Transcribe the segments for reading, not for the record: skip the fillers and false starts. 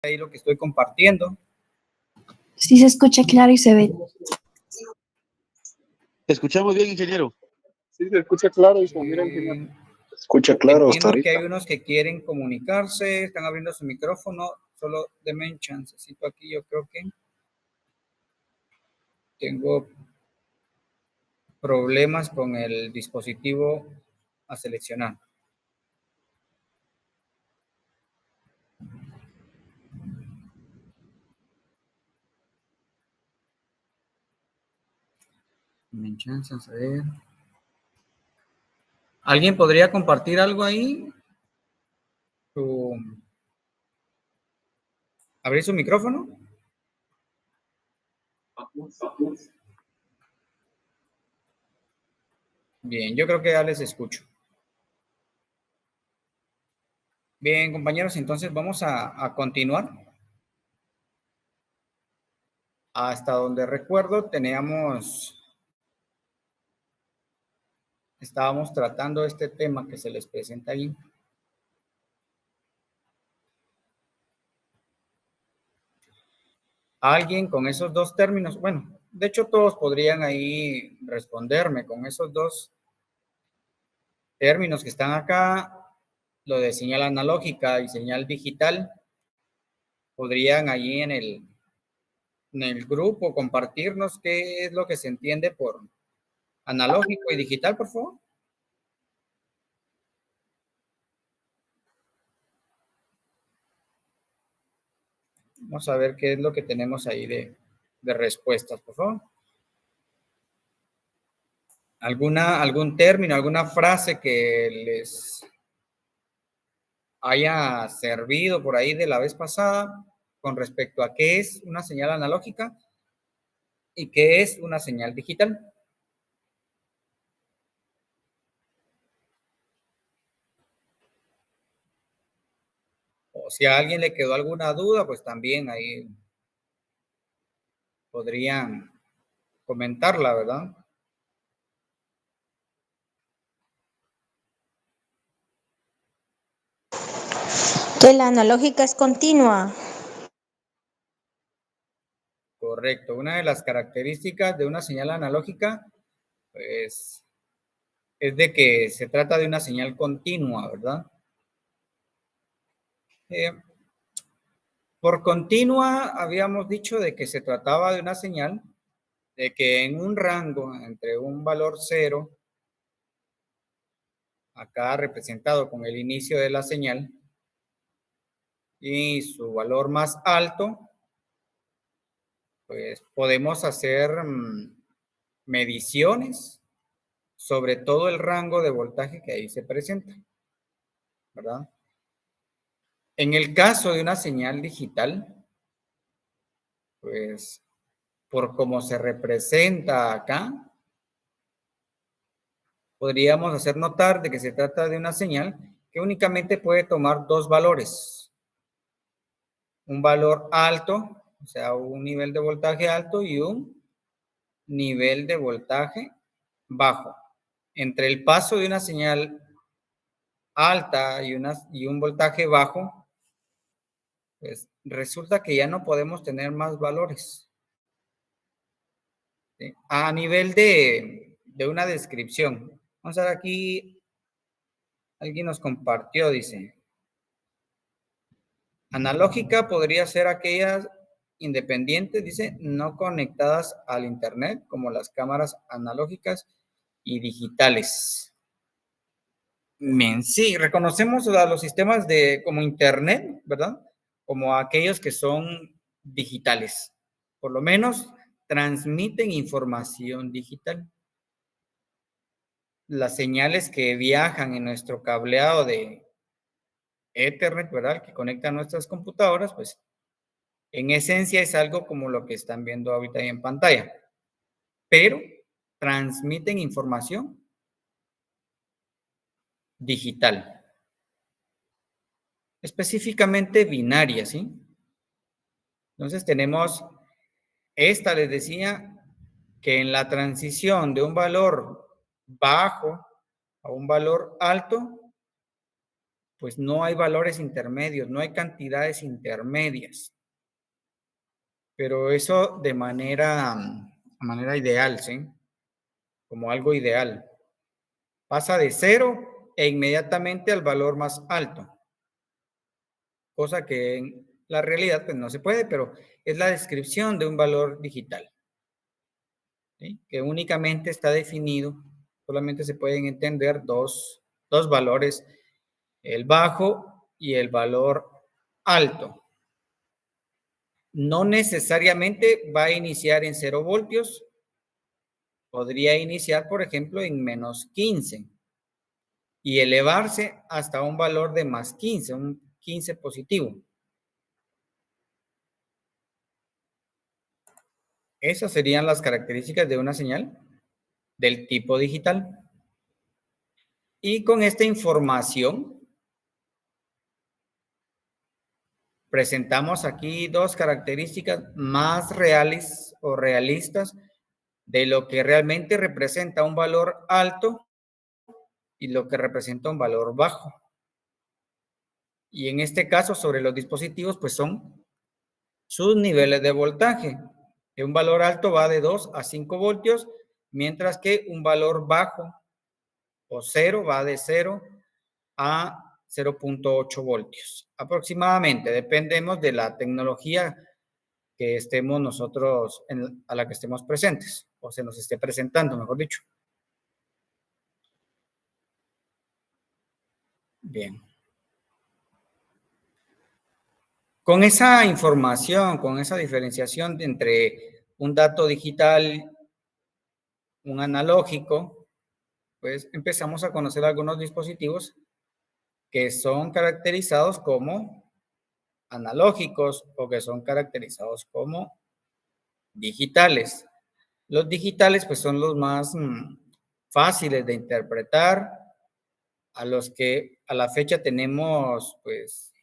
ahí lo que estoy compartiendo. Sí, se escucha claro y se ve. Te escuchamos bien, ingeniero. Sí, se escucha claro y se mira, ingeniero. Escucha claro hasta Entiendo que hay ahorita. unos que quieren comunicarse, están abriendo su micrófono, solo denme un chancecito aquí, yo creo que tengo problemas con el dispositivo a seleccionar. Denme chances, a ver. ¿Alguien podría compartir algo ahí? ¿Abrir su micrófono? Bien, yo creo que ya les escucho. Bien, compañeros, entonces vamos a continuar. Hasta donde recuerdo, estábamos tratando este tema que se les presenta ahí. Alguien con esos dos términos, bueno, de hecho todos podrían ahí responderme con esos dos términos que están acá, lo de señal analógica y señal digital, podrían ahí en el grupo compartirnos qué es lo que se entiende por analógico y digital, por favor. Vamos a ver qué es lo que tenemos ahí de respuestas, por favor. ¿Algún término, alguna frase que les haya servido por ahí de la vez pasada con respecto a qué es una señal analógica y qué es una señal digital? O si a alguien le quedó alguna duda, pues también ahí podrían comentarla, ¿verdad? Que la analógica es continua. Correcto. Una de las características de una señal analógica, pues, es de que se trata de una señal continua, ¿verdad? Por continua habíamos dicho de que se trataba de una señal de que en un rango entre un valor 0, acá representado con el inicio de la señal, y su valor más alto, pues podemos hacer mediciones sobre todo el rango de voltaje que ahí se presenta, ¿verdad? En el caso de una señal digital, pues por cómo se representa acá, podríamos hacer notar de que se trata de una señal que únicamente puede tomar dos valores. Un valor alto, o sea, un nivel de voltaje alto y un nivel de voltaje bajo. Entre el paso de una señal alta y un voltaje bajo, pues resulta que ya no podemos tener más valores. ¿Sí? A nivel de una descripción. Vamos a ver aquí, alguien nos compartió, dice, analógica podría ser aquellas independientes, dice, no conectadas al internet, como las cámaras analógicas y digitales. Bien, sí, reconocemos a los sistemas como internet, ¿verdad? Como aquellos que son digitales. Por lo menos transmiten información digital. Las señales que viajan en nuestro cableado de Ethernet, ¿verdad? Que conecta nuestras computadoras, pues en esencia es algo como lo que están viendo ahorita ahí en pantalla. Pero transmiten información digital. Específicamente binaria, ¿sí? Entonces tenemos esta, les decía, que en la transición de un valor bajo a un valor alto, pues no hay valores intermedios, no hay cantidades intermedias. Pero eso de manera ideal, ¿sí? Como algo ideal. Pasa de 0 e inmediatamente al valor más alto. Cosa que en la realidad pues no se puede, pero es la descripción de un valor digital, ¿sí? Que únicamente está definido, solamente se pueden entender dos valores, el bajo y el valor alto. No necesariamente va a iniciar en 0 voltios, podría iniciar, por ejemplo, en -15 y elevarse hasta un valor de +15, un 15 positivo. Esas serían las características de una señal del tipo digital. Y con esta información presentamos aquí dos características más reales o realistas de lo que realmente representa un valor alto y lo que representa un valor bajo. Y en este caso, sobre los dispositivos, pues son sus niveles de voltaje. Un valor alto va de 2 a 5 voltios, mientras que un valor bajo o 0 va de 0 a 0.8 voltios. Aproximadamente, dependemos de la tecnología que estemos nosotros, a la que estemos presentes, o se nos esté presentando, mejor dicho. Bien. Con esa información, con esa diferenciación entre un dato digital, un analógico, pues empezamos a conocer algunos dispositivos que son caracterizados como analógicos o que son caracterizados como digitales. Los digitales pues son los más fáciles de interpretar, a los que a la fecha tenemos pues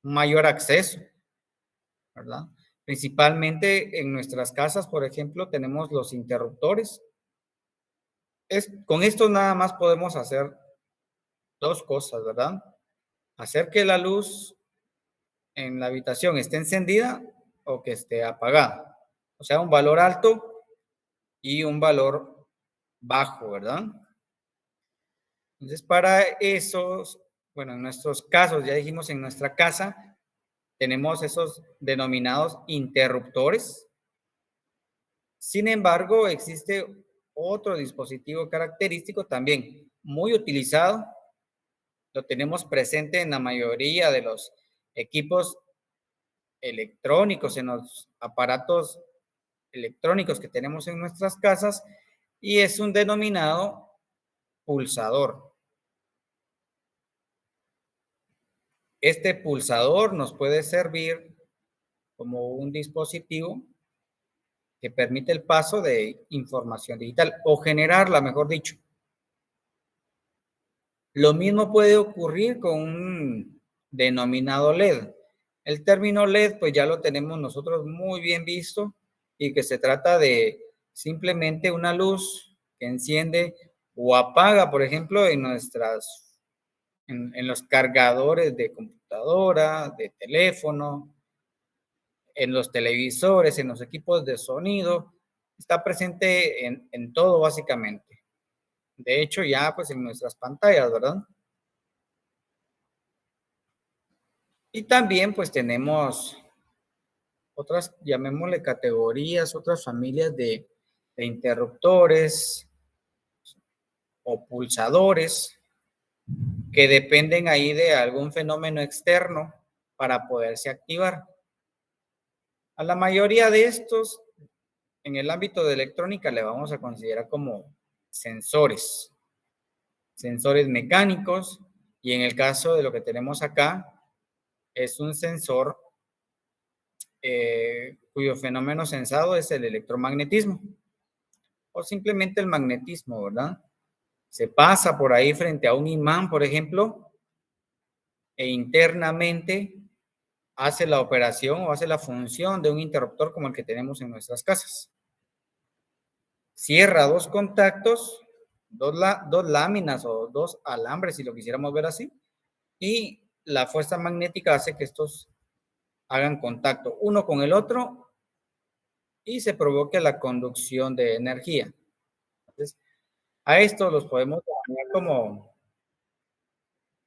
mayor acceso, ¿verdad? Principalmente en nuestras casas, por ejemplo, tenemos los interruptores. Con esto nada más podemos hacer dos cosas, ¿verdad? Hacer que la luz en la habitación esté encendida o que esté apagada. O sea, un valor alto y un valor bajo, ¿verdad? Entonces, para esos, bueno, en nuestros casos, ya dijimos, en nuestra casa, tenemos esos denominados interruptores. Sin embargo, existe otro dispositivo característico también muy utilizado. Lo tenemos presente en la mayoría de los equipos electrónicos, en los aparatos electrónicos que tenemos en nuestras casas, y es un denominado pulsador. Este pulsador nos puede servir como un dispositivo que permite el paso de información digital o generarla, mejor dicho. Lo mismo puede ocurrir con un denominado LED. El término LED pues ya lo tenemos nosotros muy bien visto y que se trata de simplemente una luz que enciende o apaga, por ejemplo, en los cargadores de computadora, de teléfono, en los televisores, en los equipos de sonido, está presente en todo básicamente. De hecho, ya pues en nuestras pantallas, ¿verdad? Y también pues tenemos otras, llamémosle categorías, otras familias de interruptores o pulsadores que dependen ahí de algún fenómeno externo para poderse activar. A la mayoría de estos, en el ámbito de electrónica, le vamos a considerar como sensores mecánicos, y en el caso de lo que tenemos acá, es un sensor cuyo fenómeno sensado es el electromagnetismo o simplemente el magnetismo, ¿verdad? Se pasa por ahí frente a un imán, por ejemplo, e internamente hace la operación o hace la función de un interruptor como el que tenemos en nuestras casas. Cierra dos contactos, dos láminas o dos alambres, si lo quisiéramos ver así, y la fuerza magnética hace que estos hagan contacto uno con el otro y se provoque la conducción de energía. Entonces, a estos los podemos denominar como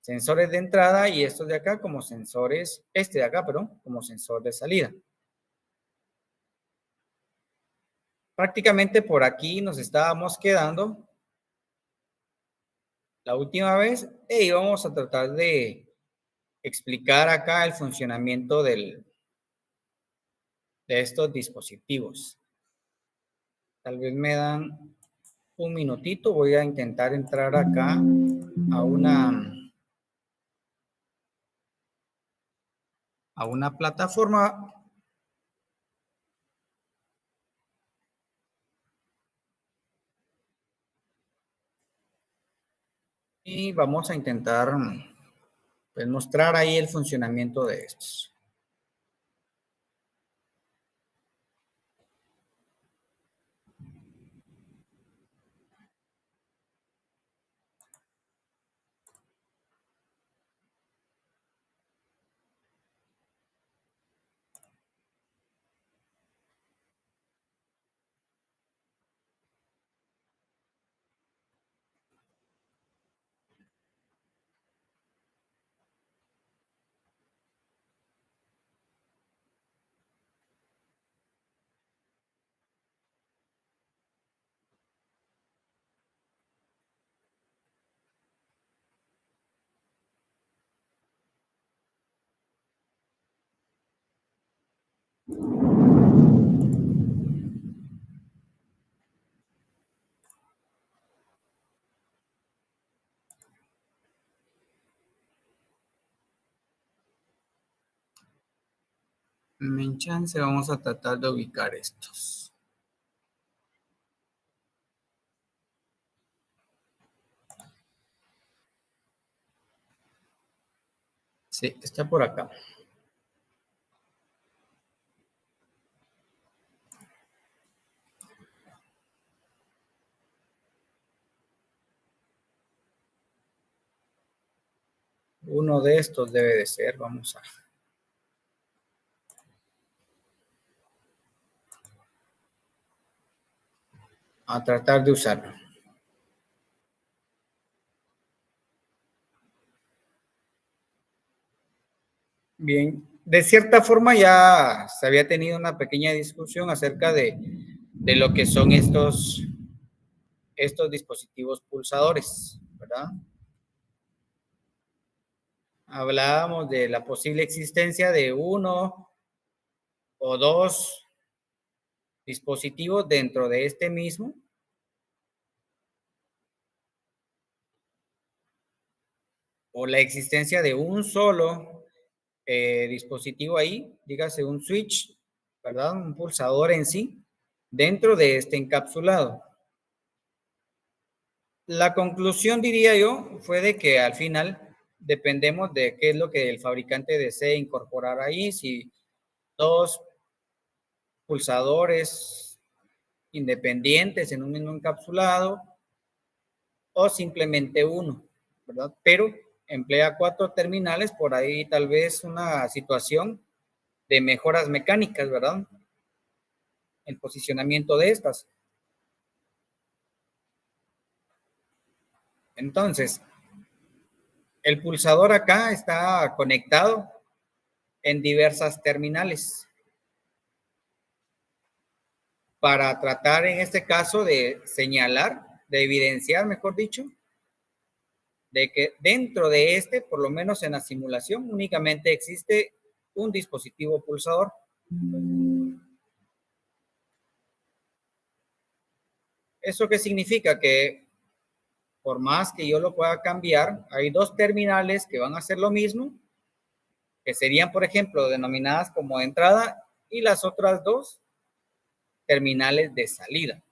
sensores de entrada y estos de acá como sensores, este de acá, perdón, como sensor de salida. Prácticamente por aquí nos estábamos quedando la última vez e íbamos a tratar de explicar acá el funcionamiento de estos dispositivos. Tal vez me dan un minutito, voy a intentar entrar acá a una plataforma. Y vamos a intentar pues, mostrar ahí el funcionamiento de estos. En chance vamos a tratar de ubicar estos. Sí, está por acá. Uno de estos debe de ser, vamos a tratar de usarlo. Bien, de cierta forma ya se había tenido una pequeña discusión acerca de lo que son estos dispositivos pulsadores, ¿verdad? Hablábamos de la posible existencia de uno o dos dispositivos dentro de este mismo. O la existencia de un solo dispositivo ahí, dígase un switch, ¿verdad? Un pulsador en sí, dentro de este encapsulado. La conclusión, diría yo, fue de que al final dependemos de qué es lo que el fabricante desee incorporar ahí, si dos pulsadores independientes en un mismo encapsulado o simplemente uno, ¿verdad? Pero emplea 4 terminales, por ahí tal vez una situación de mejoras mecánicas, ¿verdad? El posicionamiento de estas. Entonces, el pulsador acá está conectado en diversas terminales para tratar en este caso de señalar, de evidenciar, mejor dicho, de que dentro de este, por lo menos en la simulación, únicamente existe un dispositivo pulsador. ¿Eso qué significa? Que por más que yo lo pueda cambiar, hay 2 terminales que van a hacer lo mismo, que serían, por ejemplo, denominadas como entrada y las otras 2 terminales de salida.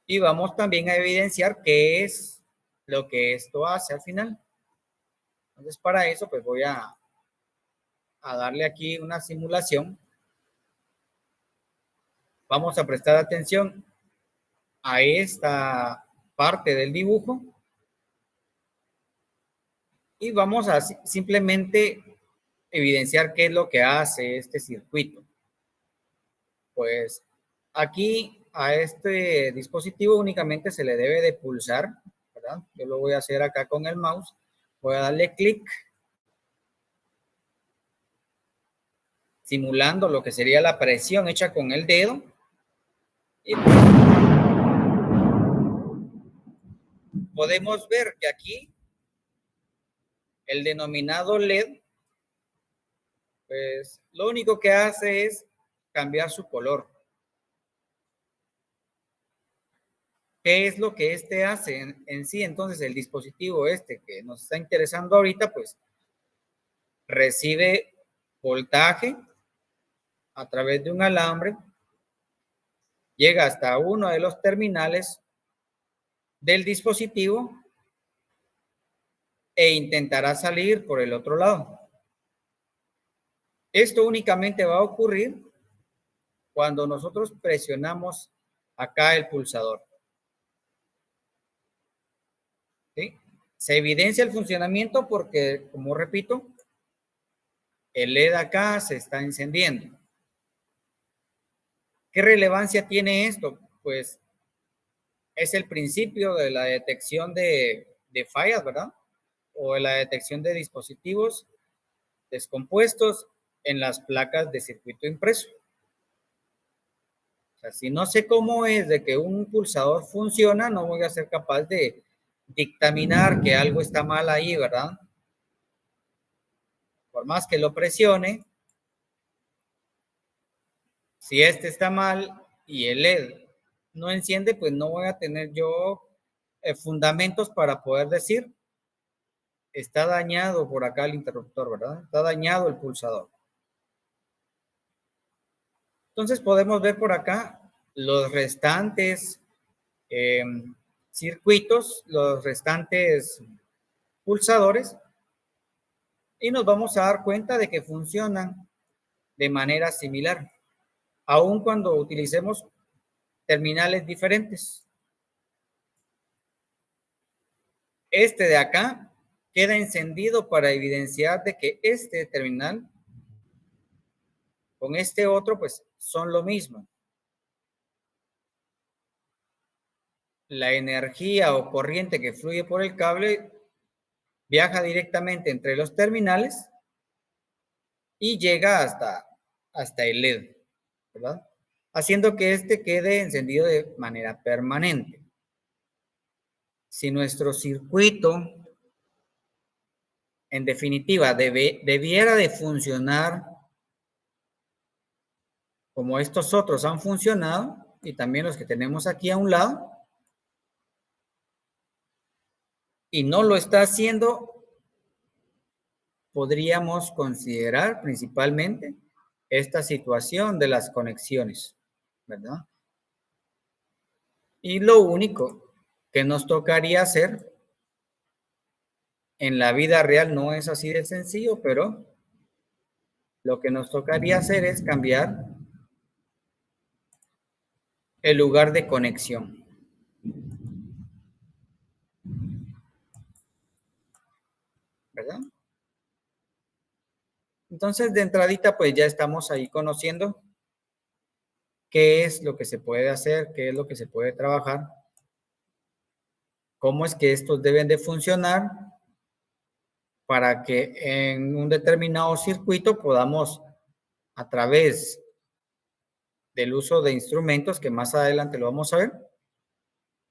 Y vamos también a evidenciar qué es lo que esto hace al final. Entonces, para eso, pues voy a darle aquí una simulación. Vamos a prestar atención a esta parte del dibujo. Y vamos a simplemente evidenciar qué es lo que hace este circuito. Pues aquí a este dispositivo únicamente se le debe de pulsar, ¿verdad? Yo lo voy a hacer acá con el mouse. Voy a darle clic, simulando lo que sería la presión hecha con el dedo. Y podemos ver que aquí el denominado LED, pues lo único que hace es cambiar su color. ¿Qué es lo que este hace en sí? Entonces, el dispositivo este que nos está interesando ahorita, pues recibe voltaje a través de un alambre, llega hasta uno de los terminales del dispositivo e intentará salir por el otro lado. Esto únicamente va a ocurrir cuando nosotros presionamos acá el pulsador. ¿Sí? Se evidencia el funcionamiento porque, como repito, el LED acá se está encendiendo. ¿Qué relevancia tiene esto? Pues es el principio de la detección de fallas, ¿verdad? O de la detección de dispositivos descompuestos en las placas de circuito impreso. O sea, si no sé cómo es de que un pulsador funciona, no voy a ser capaz de dictaminar que algo está mal ahí, ¿verdad? Por más que lo presione, si este está mal y el LED no enciende, pues no voy a tener yo fundamentos para poder decir, está dañado por acá el interruptor, ¿verdad? Está dañado el pulsador. Entonces podemos ver por acá los restantes circuitos, los restantes pulsadores, y nos vamos a dar cuenta de que funcionan de manera similar, aun cuando utilicemos terminales diferentes. Este de acá queda encendido para evidenciar de que este terminal con este otro pues son lo mismo. La energía o corriente que fluye por el cable viaja directamente entre los terminales y llega hasta el LED, ¿verdad? Haciendo que este quede encendido de manera permanente. Si nuestro circuito, en definitiva, debiera de funcionar como estos otros han funcionado, y también los que tenemos aquí a un lado, y no lo está haciendo, podríamos considerar principalmente esta situación de las conexiones, ¿verdad? Y lo único que nos tocaría hacer en la vida real no es así de sencillo, pero lo que nos tocaría hacer es cambiar el lugar de conexión. ¿Verdad? Entonces, de entradita, pues ya estamos ahí conociendo qué es lo que se puede hacer, qué es lo que se puede trabajar, cómo es que estos deben de funcionar para que en un determinado circuito podamos, a través del uso de instrumentos, que más adelante lo vamos a ver,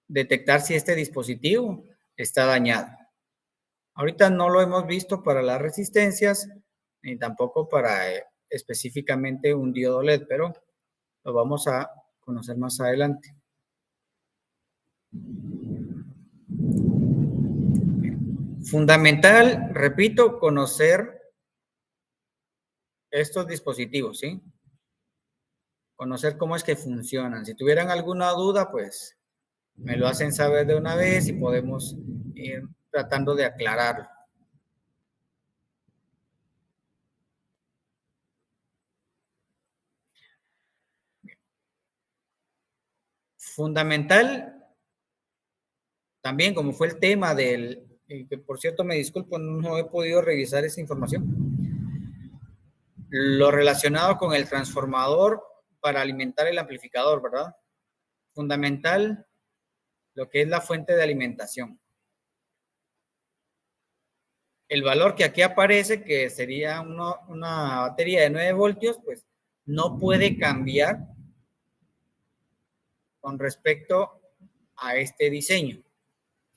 detectar si este dispositivo está dañado. Ahorita no lo hemos visto para las resistencias, ni tampoco para específicamente un diodo LED, pero lo vamos a conocer más adelante. Fundamental, repito, conocer estos dispositivos, ¿sí? Conocer cómo es que funcionan. Si tuvieran alguna duda, pues me lo hacen saber de una vez y podemos ir tratando de aclararlo. Fundamental, también como fue el tema del y que por cierto me disculpo, no he podido revisar esa información. Lo relacionado con el transformador para alimentar el amplificador, ¿verdad? Fundamental, lo que es la fuente de alimentación. El valor que aquí aparece, que sería una batería de 9 voltios, pues no puede cambiar con respecto a este diseño,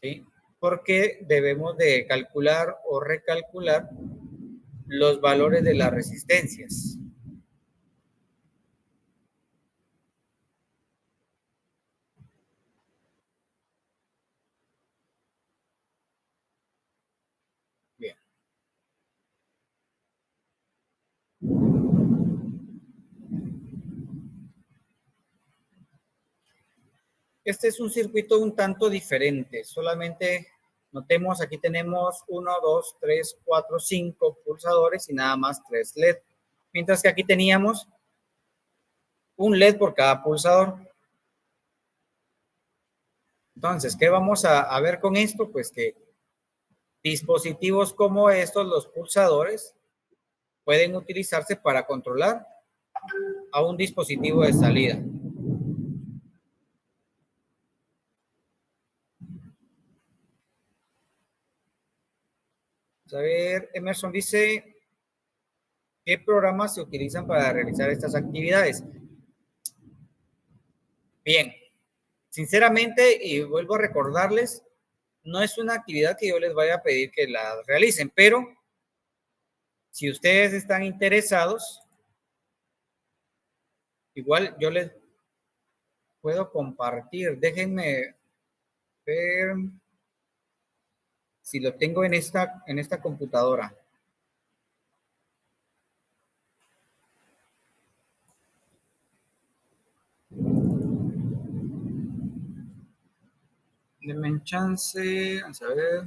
¿sí? Porque debemos de calcular o recalcular los valores de las resistencias. Bien. Este es un circuito un tanto diferente. Solamente notemos, aquí tenemos 1, 2, 3, 4, 5 pulsadores y nada más 3 LED. Mientras que aquí teníamos un LED por cada pulsador. Entonces, ¿qué vamos a ver con esto? Pues que dispositivos como estos, los pulsadores, pueden utilizarse para controlar a un dispositivo de salida. A ver, Emerson dice, ¿qué programas se utilizan para realizar estas actividades? Bien, sinceramente, y vuelvo a recordarles, no es una actividad que yo les vaya a pedir que la realicen, pero si ustedes están interesados, igual yo les puedo compartir. Déjenme ver si lo tengo en esta computadora. Denme un chance, vamos a ver.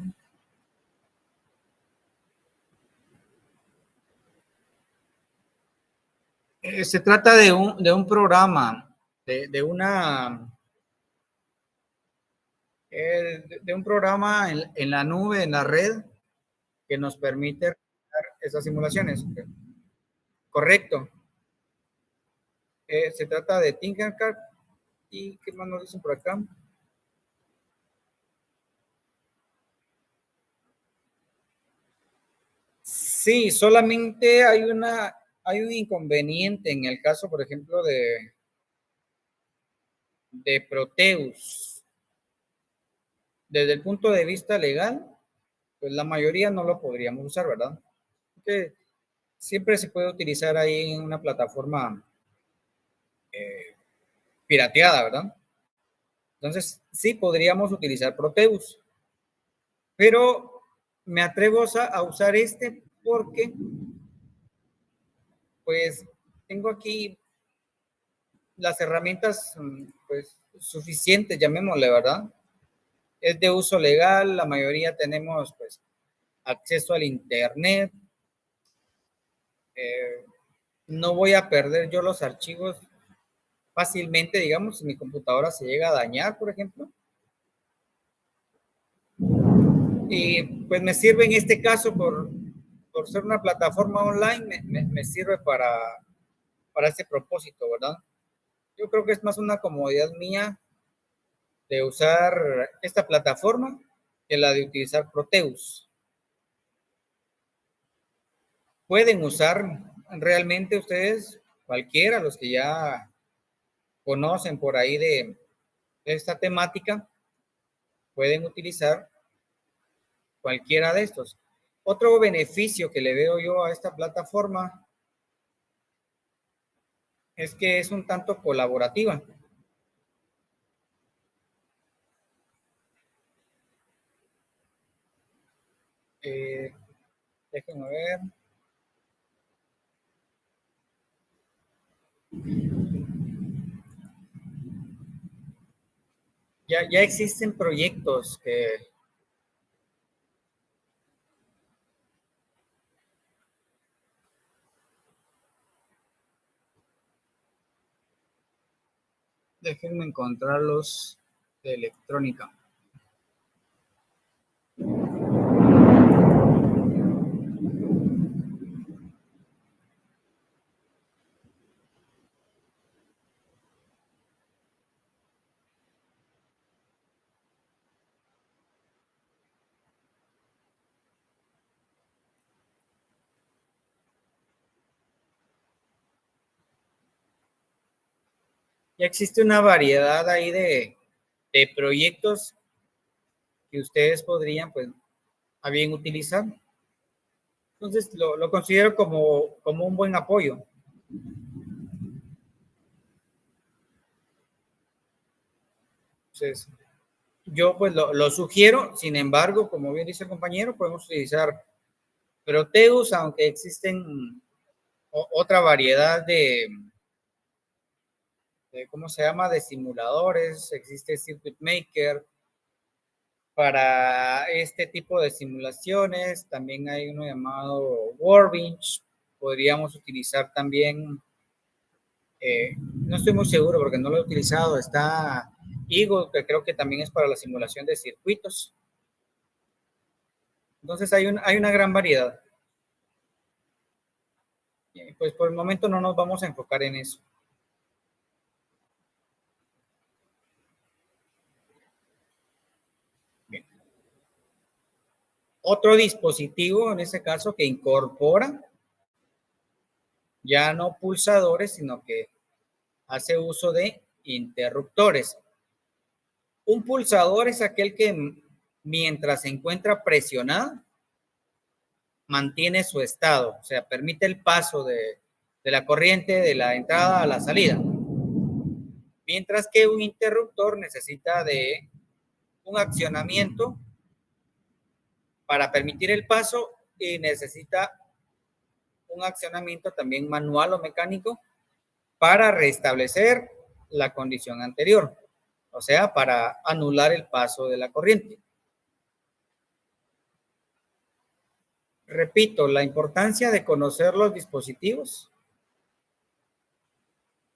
Se trata de un programa, de un programa en la nube, en la red, que nos permite realizar esas simulaciones. Correcto. Se trata de Tinkercad. ¿Y qué más nos dicen por acá? Sí, solamente hay un inconveniente en el caso, por ejemplo, de Proteus. Desde el punto de vista legal, pues la mayoría no lo podríamos usar, ¿verdad? Porque siempre se puede utilizar ahí en una plataforma pirateada, ¿verdad? Entonces, sí podríamos utilizar Proteus, pero me atrevo a usar este porque, pues, tengo aquí las herramientas, pues, suficientes, llamémosle, ¿verdad? Es de uso legal, la mayoría tenemos, pues, acceso al internet. No voy a perder yo los archivos fácilmente, digamos, si mi computadora se llega a dañar, por ejemplo. Y pues me sirve en este caso por ser una plataforma online, me sirve para ese propósito, ¿verdad? Yo creo que es más una comodidad mía de usar esta plataforma que la de utilizar Proteus. Pueden usar realmente ustedes, cualquiera, los que ya conocen por ahí de esta temática, pueden utilizar cualquiera de estos. Otro beneficio que le veo yo a esta plataforma es que es un tanto colaborativa. Déjenme ver. Ya existen proyectos que déjenme encontrarlos de electrónica. Ya existe una variedad ahí de proyectos que ustedes podrían, pues, a bien utilizar. Entonces, lo considero como un buen apoyo. Entonces, yo pues lo sugiero, sin embargo, como bien dice el compañero, podemos utilizar Proteus, aunque existen otra variedad ¿cómo se llama? De simuladores. Existe Circuit Maker para este tipo de simulaciones. También hay uno llamado Workbench. Podríamos utilizar también, no estoy muy seguro porque no lo he utilizado, está Eagle, que creo que también es para la simulación de circuitos. Entonces hay una gran variedad. Pues por el momento no nos vamos a enfocar en eso. Bien. Otro dispositivo, en este caso, que incorpora ya no pulsadores, sino que hace uso de interruptores. Un pulsador es aquel que mientras se encuentra presionado, mantiene su estado, o sea, permite el paso de la corriente de la entrada a la salida. Mientras que un interruptor necesita de un accionamiento para permitir el paso y necesita un accionamiento también manual o mecánico para restablecer la condición anterior, o sea, para anular el paso de la corriente. Repito, la importancia de conocer los dispositivos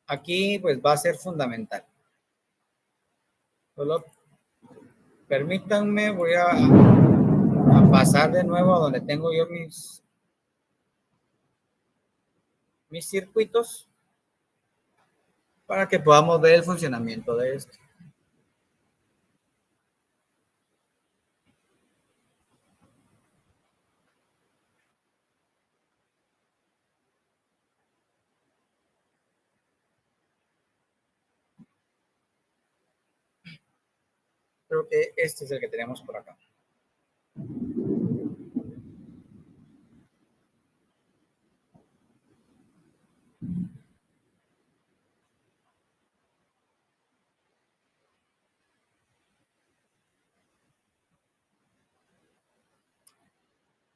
aquí pues va a ser fundamental. Solo permítanme, voy a pasar de nuevo a donde tengo yo mis circuitos para que podamos ver el funcionamiento de esto. Creo que este es el que tenemos por acá.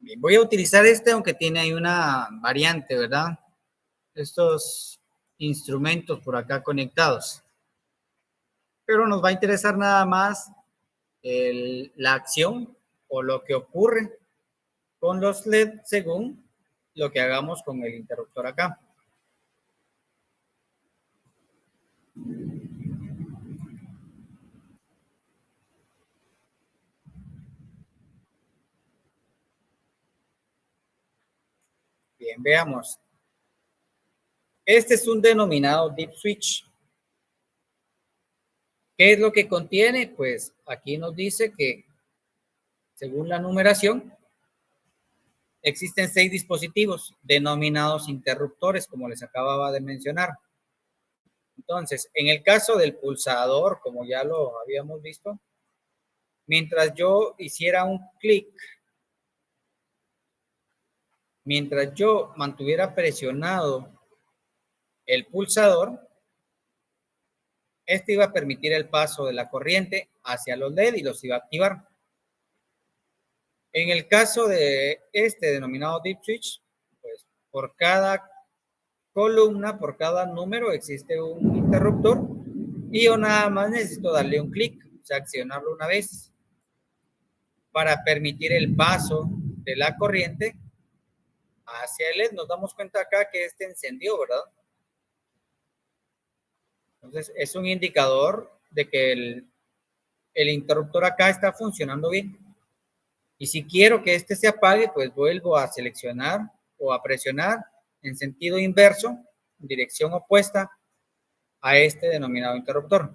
Bien, voy a utilizar este, aunque tiene ahí una variante, ¿verdad? Estos instrumentos por acá conectados. Pero nos va a interesar nada más la acción o lo que ocurre con los LED según lo que hagamos con el interruptor acá. Bien, veamos. Este es un denominado deep switch. ¿Qué es lo que contiene? Pues aquí nos dice que, según la numeración, existen 6 dispositivos denominados interruptores, como les acababa de mencionar. Entonces, en el caso del pulsador, como ya lo habíamos visto, mientras yo hiciera un clic, mientras yo mantuviera presionado el pulsador, este iba a permitir el paso de la corriente hacia los LED y los iba a activar. En el caso de este denominado deep switch, pues por cada columna, por cada número existe un interruptor y yo nada más necesito darle un clic, o sea, accionarlo una vez para permitir el paso de la corriente hacia el LED. Nos damos cuenta acá que este encendió, ¿verdad? Entonces, es un indicador de que el interruptor acá está funcionando bien. Y si quiero que este se apague, pues vuelvo a seleccionar o a presionar en sentido inverso, en dirección opuesta a este denominado interruptor.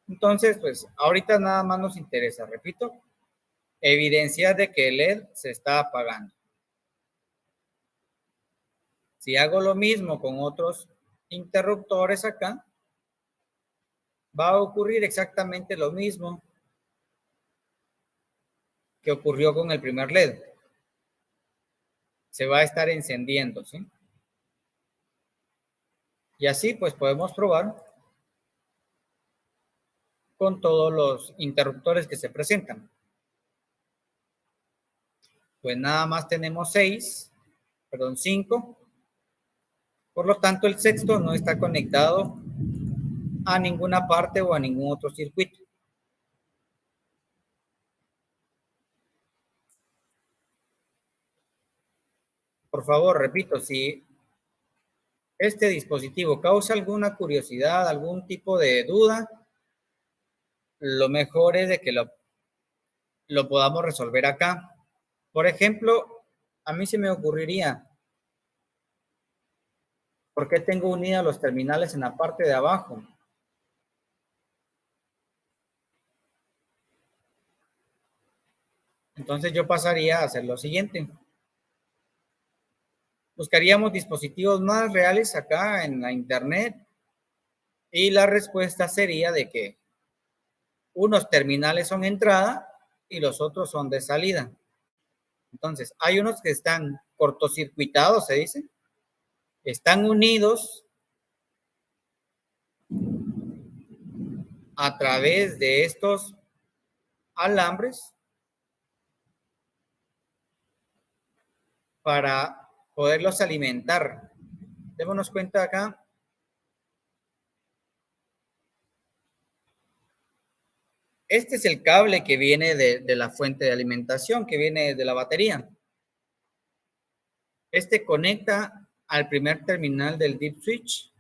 Entonces, pues ahorita nada más nos interesa, repito, evidencia de que el LED se está apagando. Si hago lo mismo con otros interruptores acá, va a ocurrir exactamente lo mismo que ocurrió con el primer LED. Se va a estar encendiendo, ¿sí? Y así pues podemos probar con todos los interruptores que se presentan. Pues nada más tenemos 5. Por lo tanto, el sexto no está conectado a ninguna parte o a ningún otro circuito. Por favor, repito, si este dispositivo causa alguna curiosidad, algún tipo de duda, lo mejor es de que lo podamos resolver acá. Por ejemplo, a mí se me ocurriría, ¿por qué tengo unidos los terminales en la parte de abajo? Entonces yo pasaría a hacer lo siguiente. Buscaríamos dispositivos más reales acá en la internet y la respuesta sería de que unos terminales son entrada y los otros son de salida. Entonces, hay unos que están cortocircuitados, se dice. Están unidos a través de estos alambres para poderlos alimentar. Démonos cuenta acá. Este es el cable que viene de la fuente de alimentación, que viene de la batería. Este conecta al primer terminal del deep switch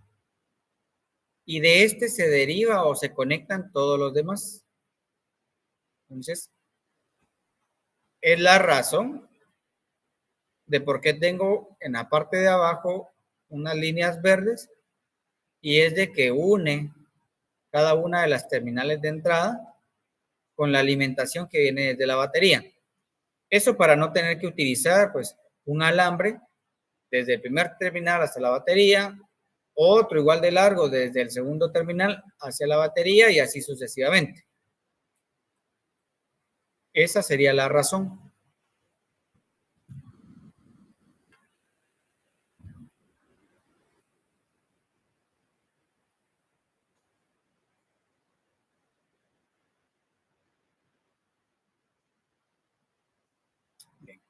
y de este se deriva o se conectan todos los demás. Entonces, es la razón de por qué tengo en la parte de abajo unas líneas verdes y es de que une cada una de las terminales de entrada con la alimentación que viene desde la batería. Eso para no tener que utilizar pues un alambre desde el primer terminal hasta la batería, otro igual de largo desde el segundo terminal hacia la batería y así sucesivamente. Esa sería la razón. Bien.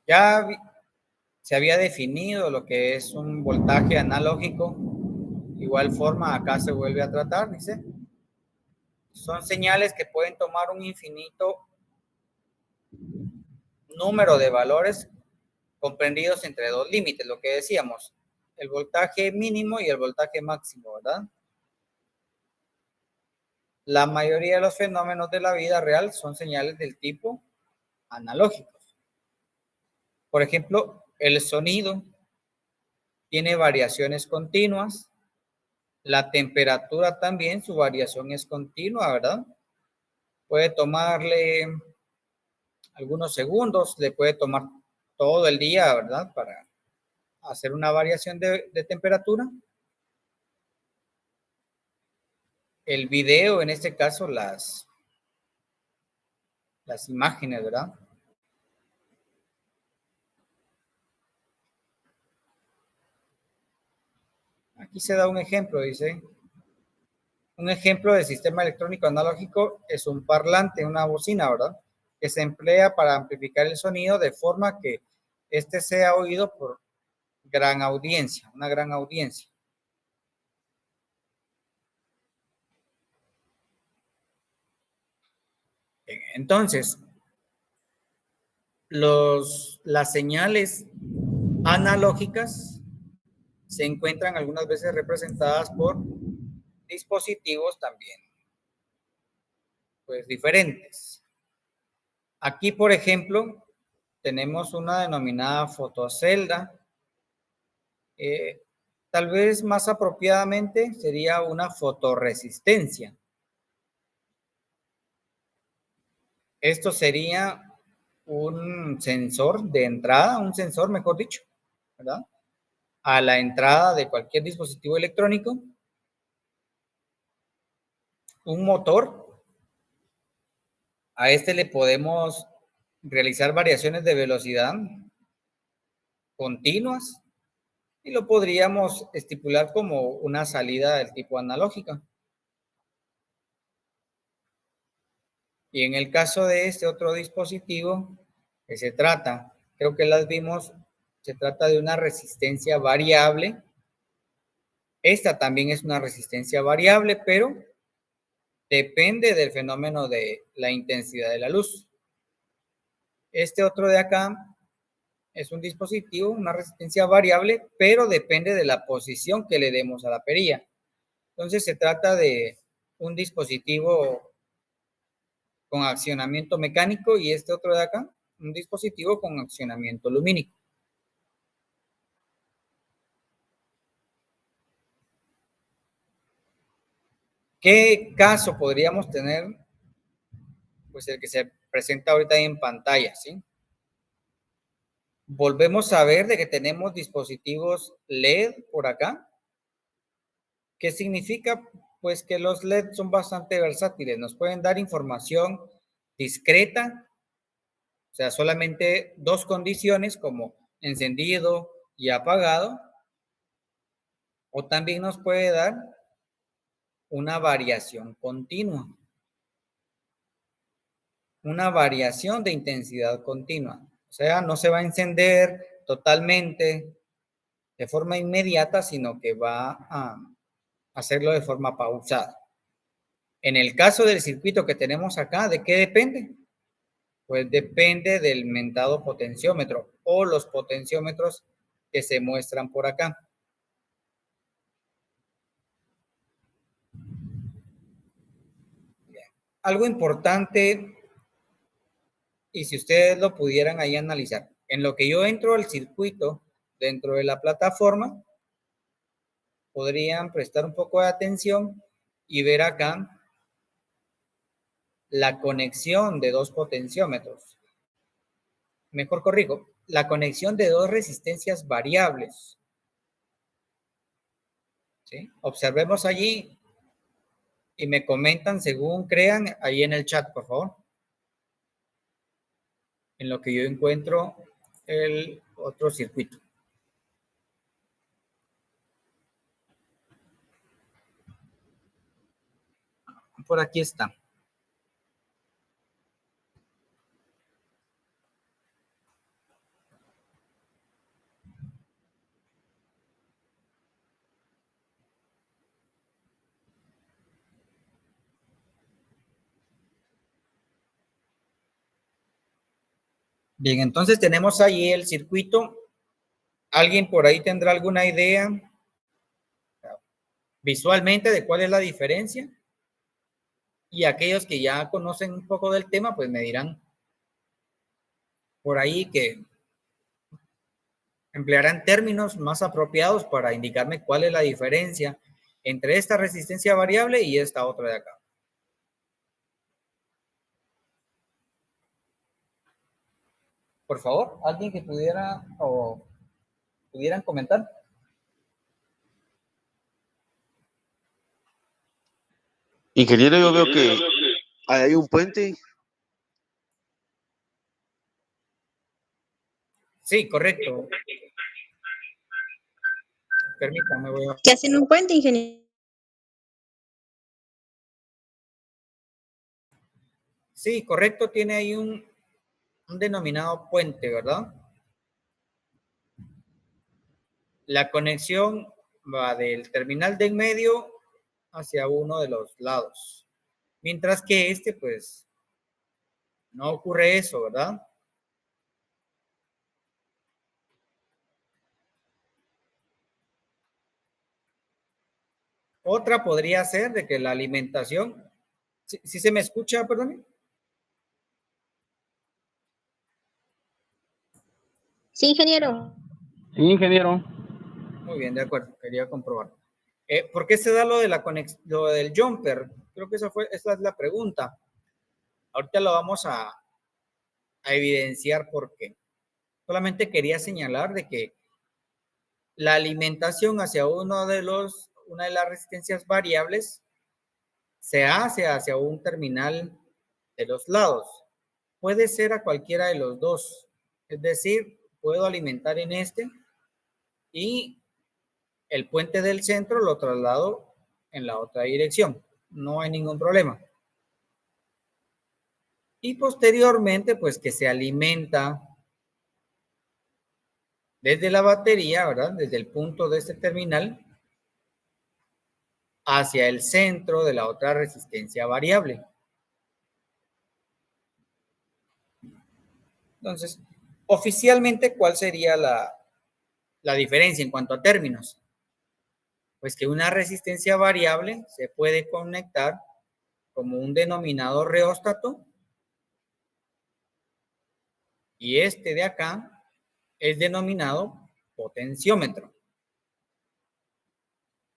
Ya se había definido lo que es un voltaje analógico. Igual forma, acá se vuelve a tratar, dice. Son señales que pueden tomar un infinito número de valores comprendidos entre dos límites, lo que decíamos, el voltaje mínimo y el voltaje máximo, ¿verdad? La mayoría de los fenómenos de la vida real son señales del tipo analógicos. Por ejemplo, el sonido tiene variaciones continuas, la temperatura también, su variación es continua, ¿verdad? Puede tomarle algunos segundos, le puede tomar todo el día, ¿verdad? Para hacer una variación de temperatura. El video, en este caso, las imágenes, ¿verdad? Aquí se da un ejemplo, dice. Un ejemplo de sistema electrónico analógico es un parlante, una bocina, ¿verdad? Que se emplea para amplificar el sonido de forma que este sea oído por gran audiencia, una gran audiencia. Entonces, las señales analógicas se encuentran algunas veces representadas por dispositivos también, pues diferentes. Aquí, por ejemplo, tenemos una denominada fotocelda. Tal vez más apropiadamente sería una fotorresistencia. Esto sería un sensor de entrada, un sensor, mejor dicho, ¿verdad? A la entrada de cualquier dispositivo electrónico. Un motor. A este le podemos realizar variaciones de velocidad continuas y lo podríamos estipular como una salida del tipo analógica. Y en el caso de este otro dispositivo, que se trata, creo que las vimos, se trata de una resistencia variable. Esta también es una resistencia variable, pero depende del fenómeno de la intensidad de la luz. Este otro de acá es un dispositivo, una resistencia variable, pero depende de la posición que le demos a la perilla. Entonces se trata de un dispositivo con accionamiento mecánico y este otro de acá, un dispositivo con accionamiento lumínico. ¿Qué caso podríamos tener? Pues el que se presenta ahorita ahí en pantalla, ¿sí? Volvemos a ver de que tenemos dispositivos LED por acá. ¿Qué significa? Pues que los LED son bastante versátiles, nos pueden dar información discreta, o sea, solamente dos condiciones como encendido y apagado, o también nos puede dar una variación continua, una variación de intensidad continua, o sea, no se va a encender totalmente de forma inmediata, sino que va a hacerlo de forma pausada. En el caso del circuito que tenemos acá, ¿de qué depende? Pues depende del mentado potenciómetro o los potenciómetros que se muestran por acá. Bien. Algo importante, y si ustedes lo pudieran ahí analizar, en lo que yo entro al circuito dentro de la plataforma, podrían prestar un poco de atención y ver acá la conexión de dos potenciómetros. Mejor corrijo, la conexión de dos resistencias variables. ¿Sí? Observemos allí y me comentan según crean ahí en el chat, por favor. En lo que yo encuentro el otro circuito. Por aquí está. Bien, entonces tenemos ahí el circuito. ¿Alguien por ahí tendrá alguna idea visualmente de cuál es la diferencia? Y aquellos que ya conocen un poco del tema, pues me dirán por ahí que emplearán términos más apropiados para indicarme cuál es la diferencia entre esta resistencia variable y esta otra de acá. Por favor, alguien que pudiera o pudieran comentar. Ingeniero, yo veo que ahí hay un puente. Sí, correcto. Permítame, voy a... ¿Qué hacen un puente, ingeniero? Sí, correcto, tiene ahí un denominado puente, ¿verdad? La conexión va del terminal de en medio hacia uno de los lados. Mientras que este, pues, no ocurre eso, ¿verdad? Otra podría ser de que la alimentación... ¿Sí se me escucha, perdón? Sí, ingeniero. Sí, ingeniero. Muy bien, de acuerdo, quería comprobar. ¿Por qué se da lo de la conexión, lo del jumper? Creo que esa es la pregunta. Ahorita lo vamos a evidenciar por qué. Solamente quería señalar de que la alimentación hacia una de las resistencias variables se hace hacia un terminal de los lados. Puede ser a cualquiera de los dos. Es decir, puedo alimentar en este y el puente del centro lo traslado en la otra dirección. No hay ningún problema. Y posteriormente, pues que se alimenta desde la batería, ¿verdad? Desde el punto de este terminal hacia el centro de la otra resistencia variable. Entonces, oficialmente, ¿cuál sería la diferencia en cuanto a términos? Pues que una resistencia variable se puede conectar como un denominador reóstato y este de acá es denominado potenciómetro.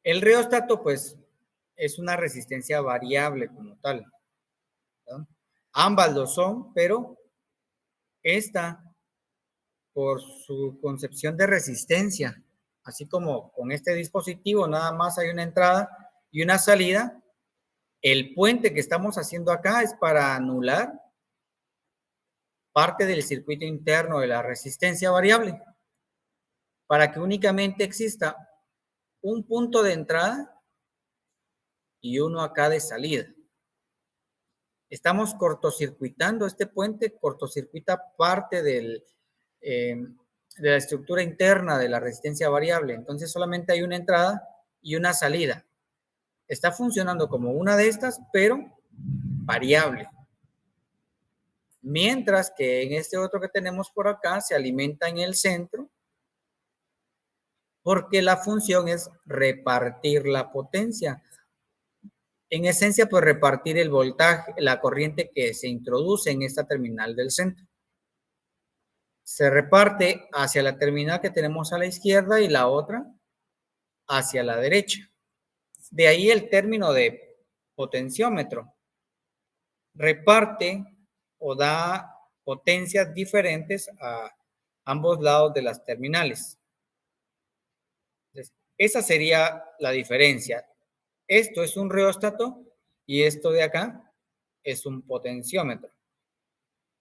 El reóstato, pues, es una resistencia variable como tal, ¿verdad? Ambas lo son, pero esta, por su concepción de resistencia, así como con este dispositivo nada más hay una entrada y una salida, el puente que estamos haciendo acá es para anular parte del circuito interno de la resistencia variable, para que únicamente exista un punto de entrada y uno acá de salida. Estamos cortocircuitando este puente, cortocircuita parte de la estructura interna de la resistencia variable. Entonces solamente hay una entrada y una salida. Está funcionando como una de estas, pero variable. Mientras que en este otro que tenemos por acá se alimenta en el centro, porque la función es repartir la potencia. En esencia, pues repartir el voltaje, la corriente que se introduce en esta terminal del centro. Se reparte hacia la terminal que tenemos a la izquierda y la otra hacia la derecha. De ahí el término de potenciómetro. Reparte o da potencias diferentes a ambos lados de las terminales. Entonces, esa sería la diferencia. Esto es un reóstato y esto de acá es un potenciómetro.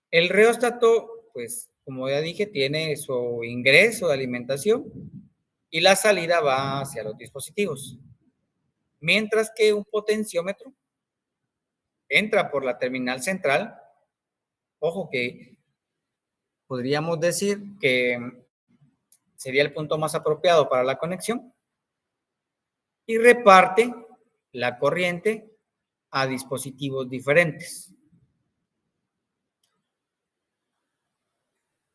El reóstato, pues, como ya dije, tiene su ingreso de alimentación y la salida va hacia los dispositivos. Mientras que un potenciómetro entra por la terminal central. Ojo que podríamos decir que sería el punto más apropiado para la conexión y reparte la corriente a dispositivos diferentes.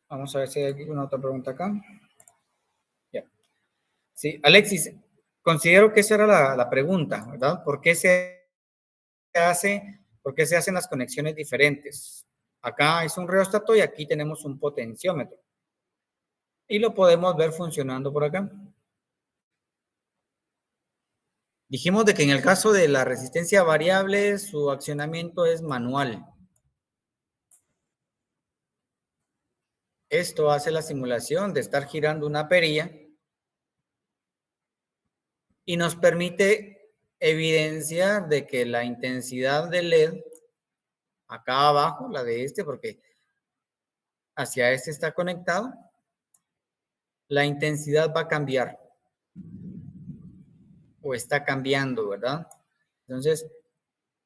Vamos a ver si hay alguna otra pregunta acá. Ya. Sí, Alexis, considero que esa era la pregunta, ¿verdad? ¿Por qué se hacen las conexiones diferentes? Acá es un reóstato y aquí tenemos un potenciómetro. Y lo podemos ver funcionando por acá. Dijimos de que en el caso de la resistencia variable, su accionamiento es manual. Esto hace la simulación de estar girando una perilla y nos permite evidenciar de que la intensidad del LED, acá abajo, la de este, porque hacia este está conectado, la intensidad va a cambiar o está cambiando, ¿verdad? Entonces,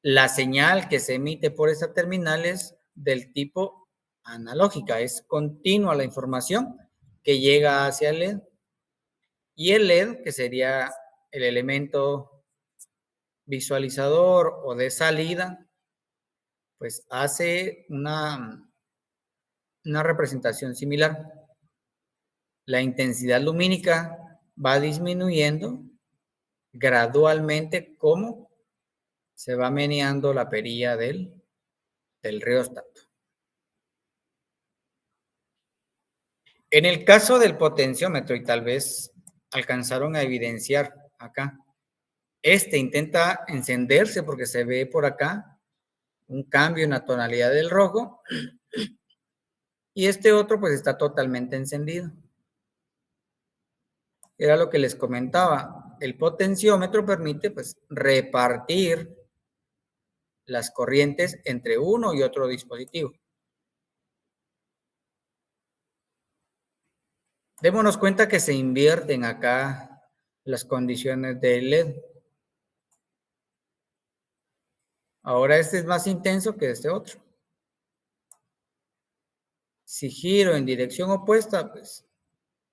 la señal que se emite por esta terminal es del tipo analógica, es continua la información que llega hacia el LED. Y el LED, que sería el elemento visualizador o de salida, pues hace una representación similar. La intensidad lumínica va disminuyendo gradualmente como se va meneando la perilla del reóstato. En el caso del potenciómetro, y tal vez alcanzaron a evidenciar acá, este intenta encenderse porque se ve por acá un cambio en la tonalidad del rojo, y este otro pues está totalmente encendido. Era lo que les comentaba. El potenciómetro permite pues repartir las corrientes entre uno y otro dispositivo. Démonos cuenta que se invierten acá las condiciones del LED. Ahora este es más intenso que este otro. Si giro en dirección opuesta, pues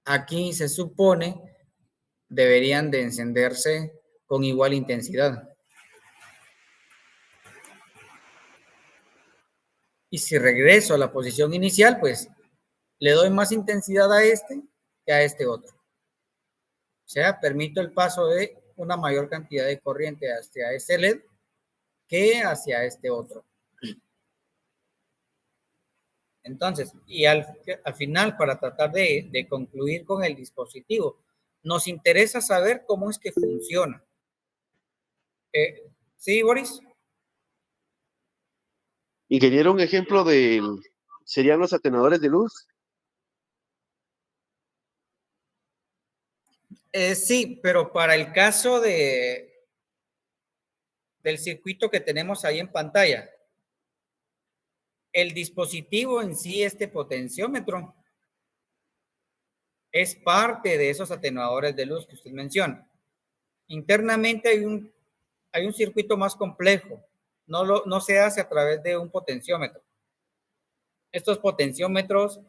aquí se supone deberían de encenderse con igual intensidad. Y si regreso a la posición inicial, pues le doy más intensidad a este que a este otro. O sea, permito el paso de una mayor cantidad de corriente hacia este LED que hacia este otro. Entonces, y al final, para tratar de concluir con el dispositivo, nos interesa saber cómo es que funciona. ¿Sí, Boris? Ingeniero, un ejemplo serían los atenuadores de luz. Sí, pero para el caso del circuito que tenemos ahí en pantalla, el dispositivo en sí, este potenciómetro, es parte de esos atenuadores de luz que usted menciona. Internamente hay un circuito más complejo. No se hace a través de un potenciómetro. Estos potenciómetros,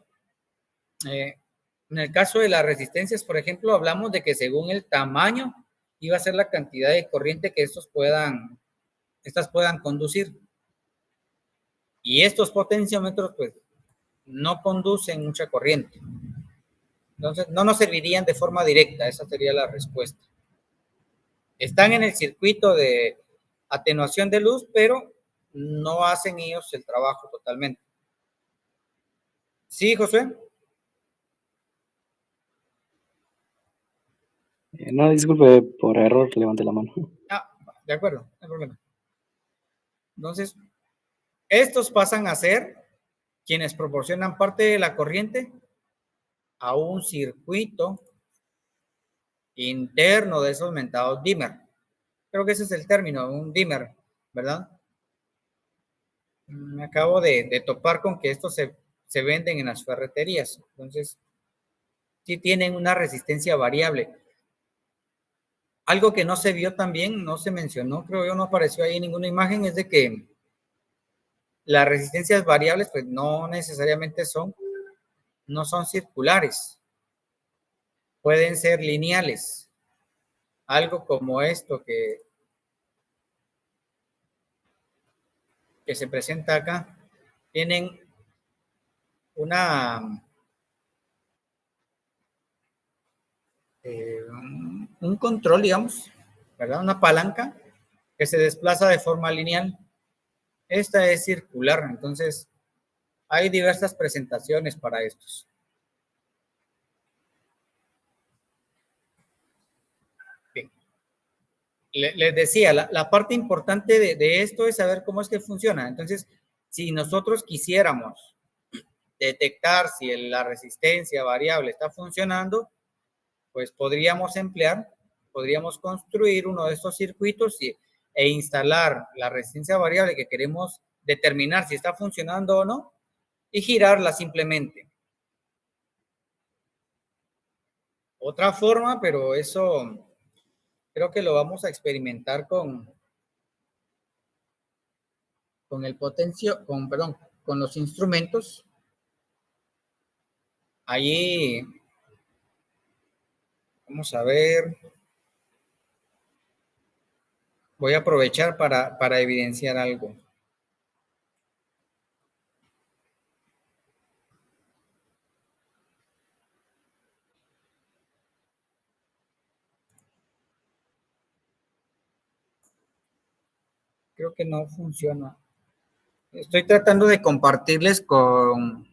en el caso de las resistencias, por ejemplo, hablamos de que según el tamaño iba a ser la cantidad de corriente que estas puedan conducir. Y estos potenciómetros, pues, no conducen mucha corriente. Entonces, no nos servirían de forma directa. Esa sería la respuesta. Están en el circuito de atenuación de luz, pero no hacen ellos el trabajo totalmente. ¿Sí, José? No, disculpe, por error levanté la mano. Ah, de acuerdo, no hay problema. Entonces, estos pasan a ser quienes proporcionan parte de la corriente a un circuito interno de esos mentados dimmer. Creo que ese es el término, un dimmer, ¿verdad? Me acabo de topar con que estos se venden en las ferreterías. Entonces, sí tienen una resistencia variable. Algo que no se vio también, no se mencionó, creo yo, no apareció ahí en ninguna imagen, es de que las resistencias variables, pues no necesariamente no son circulares. Pueden ser lineales. Algo como esto que se presenta acá. Tienen un control, digamos, ¿verdad? Una palanca que se desplaza de forma lineal. Esta es circular, entonces hay diversas presentaciones para estos. Bien. Les decía, la parte importante de esto es saber cómo es que funciona. Entonces, si nosotros quisiéramos detectar si la resistencia variable está funcionando, pues podríamos construir uno de estos circuitos e instalar la resistencia variable que queremos determinar si está funcionando o no y girarla simplemente. Otra forma, pero eso creo que lo vamos a experimentar con los instrumentos. Allí, vamos a ver. Voy a aprovechar para evidenciar algo. Creo que no funciona. Estoy tratando de compartirles con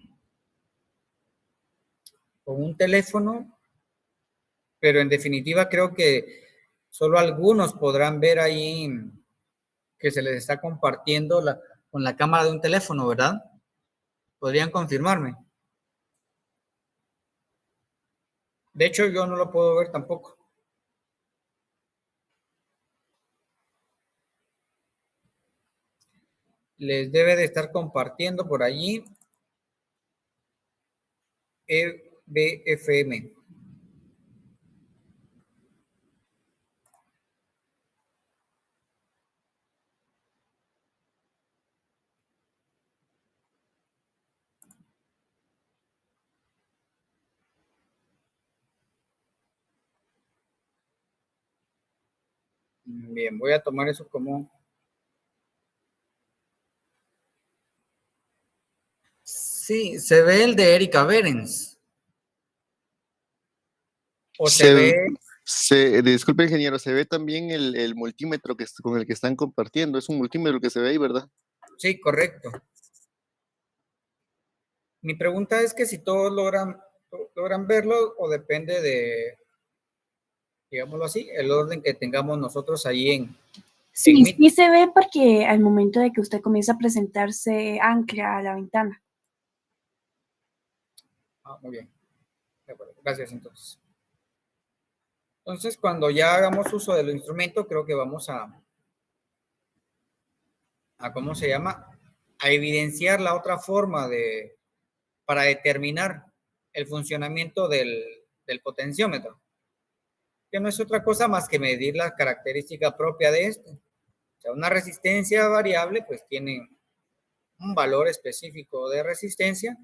un teléfono, pero en definitiva creo que solo algunos podrán ver ahí que se les está compartiendo con la cámara de un teléfono, ¿verdad? ¿Podrían confirmarme? De hecho, yo no lo puedo ver tampoco. Les debe de estar compartiendo por allí EBFM. Bien, voy a tomar eso como... Sí, se ve el de Erika Berens. O se ve... Disculpe, ingeniero, se ve también el multímetro con el que están compartiendo. Es un multímetro que se ve ahí, ¿verdad? Sí, correcto. Mi pregunta es que si todos logran verlo o depende de, digámoslo así, el orden que tengamos nosotros ahí en Sí, Meet. sí se ve porque al momento de que usted comienza a presentarse ancla a la ventana. Muy bien. De acuerdo. Gracias, entonces. Entonces, cuando ya hagamos uso del instrumento, creo que vamos a ¿cómo se llama? A evidenciar la otra forma para determinar el funcionamiento del potenciómetro, que no es otra cosa más que medir la característica propia de este. O sea, una resistencia variable, pues tiene un valor específico de resistencia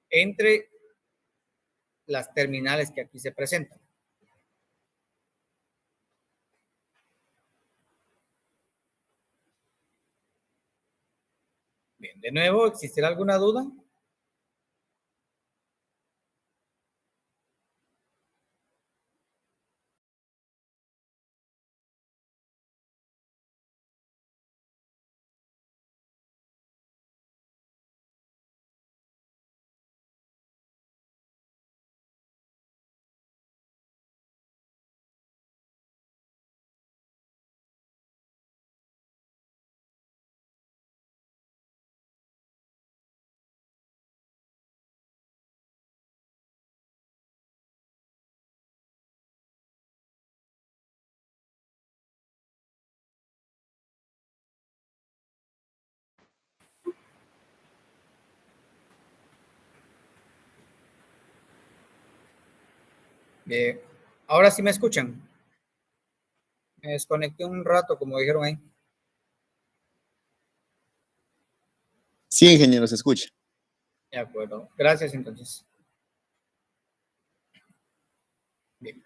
entre las terminales que aquí se presentan. Bien, de nuevo, ¿existirá alguna duda? Ahora sí me escuchan. Me desconecté un rato, como dijeron ahí. Sí, ingeniero, se escucha. De acuerdo. Gracias, entonces. Bien.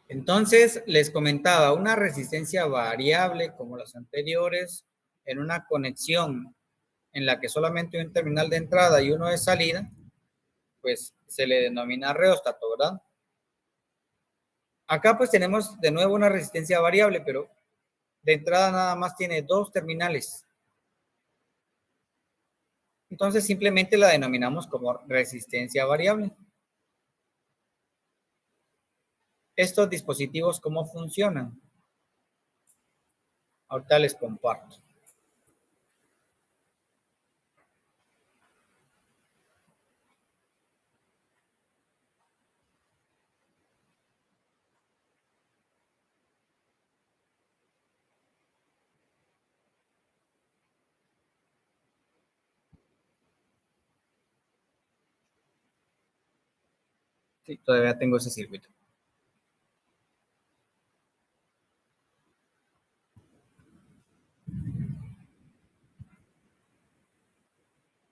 Entonces, les comentaba, una resistencia variable como las anteriores, en una conexión en la que solamente hay un terminal de entrada y uno de salida, pues se le denomina reóstato, ¿verdad? Acá pues tenemos de nuevo una resistencia variable, pero de entrada nada más tiene dos terminales. Entonces simplemente la denominamos como resistencia variable. Estos dispositivos, ¿cómo funcionan? Ahorita les comparto. Sí, todavía tengo ese circuito.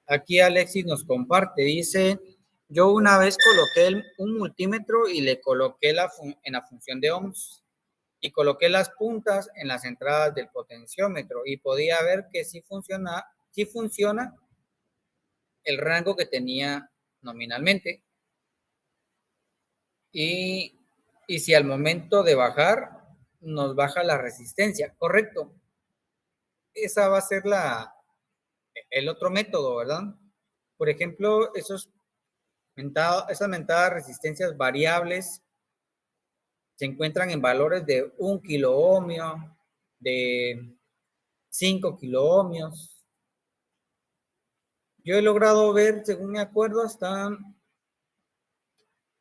Aquí Alexis nos comparte, dice, yo una vez coloqué un multímetro y le coloqué en la función de ohms y coloqué las puntas en las entradas del potenciómetro y podía ver que sí funciona el rango que tenía nominalmente. Y si al momento de bajar, nos baja la resistencia, correcto. Esa va a ser el otro método, ¿verdad? Por ejemplo, esas mentadas resistencias variables se encuentran en valores de 1 kiloohmio, de 5 kiloohmios. Yo he logrado ver, según me acuerdo, hasta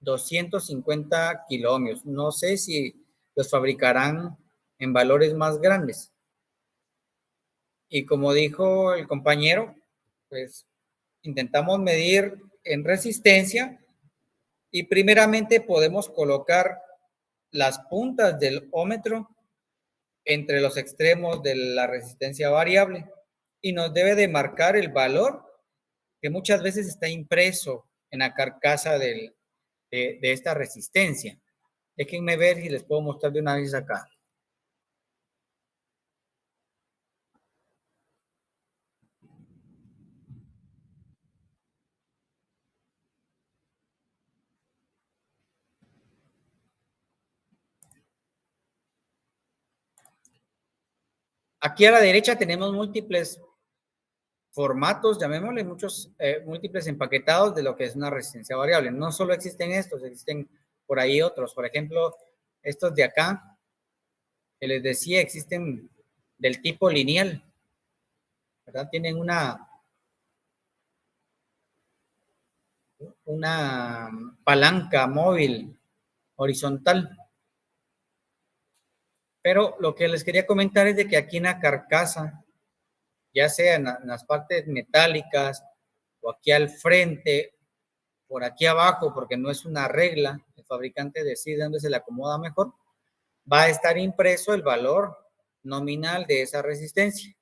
250 kiloohmios. No sé si los fabricarán en valores más grandes. Y como dijo el compañero, pues intentamos medir en resistencia y primeramente podemos colocar las puntas del ómetro entre los extremos de la resistencia variable y nos debe de marcar el valor que muchas veces está impreso en la carcasa de esta resistencia. Déjenme ver si les puedo mostrar de una vez acá. Aquí a la derecha tenemos múltiples formatos, llamémosle múltiples empaquetados de lo que es una resistencia variable. No solo existen estos, existen por ahí otros. Por ejemplo, estos de acá, que les decía, existen del tipo lineal, ¿verdad? Tienen una palanca móvil horizontal. Pero lo que les quería comentar es de que aquí en la carcasa, ya sea en las partes metálicas o aquí al frente, por aquí abajo, porque no es una regla, el fabricante decide dónde se le acomoda mejor, va a estar impreso el valor nominal de esa resistencia.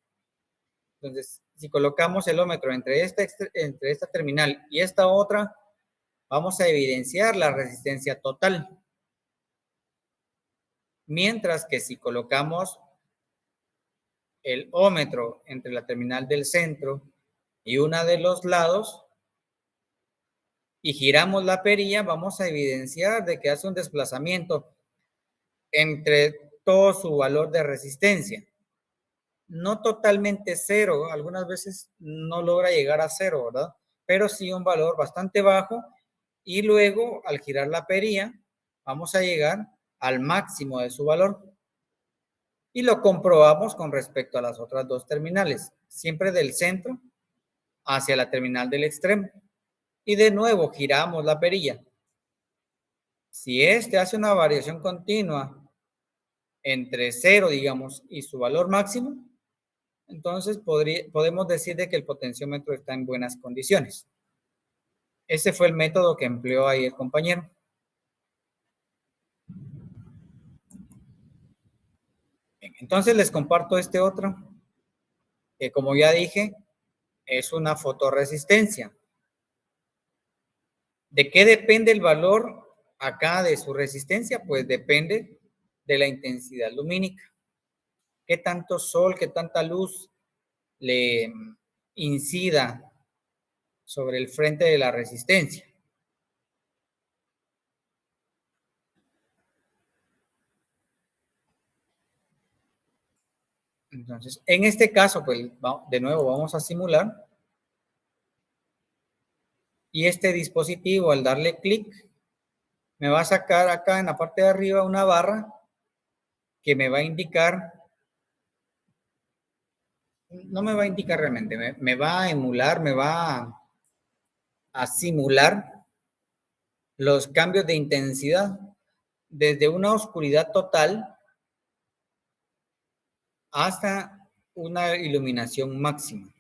Entonces, si colocamos el ómetro entre esta terminal y esta otra, vamos a evidenciar la resistencia total. Mientras que si colocamos el ómetro entre la terminal del centro y una de los lados y giramos la perilla, vamos a evidenciar de que hace un desplazamiento entre todo su valor de resistencia. No totalmente cero, algunas veces no logra llegar a cero, ¿verdad? Pero sí un valor bastante bajo y luego al girar la perilla vamos a llegar al máximo de su valor. Y lo comprobamos con respecto a las otras dos terminales, siempre del centro hacia la terminal del extremo. Y de nuevo giramos la perilla. Si este hace una variación continua entre 0, digamos, y su valor máximo, entonces podemos decir de que el potenciómetro está en buenas condiciones. Ese fue el método que empleó ahí el compañero. Bien, entonces les comparto este otro, que como ya dije, es una fotorresistencia. ¿De qué depende el valor acá de su resistencia? Pues depende de la intensidad lumínica. ¿Qué tanto sol, qué tanta luz le incida sobre el frente de la resistencia? Entonces, en este caso, pues de nuevo vamos a simular. Y este dispositivo, al darle clic, me va a sacar acá en la parte de arriba una barra que me va a indicar, no me va a indicar realmente, me va a emular, me va a simular los cambios de intensidad desde una oscuridad total hasta una iluminación máxima.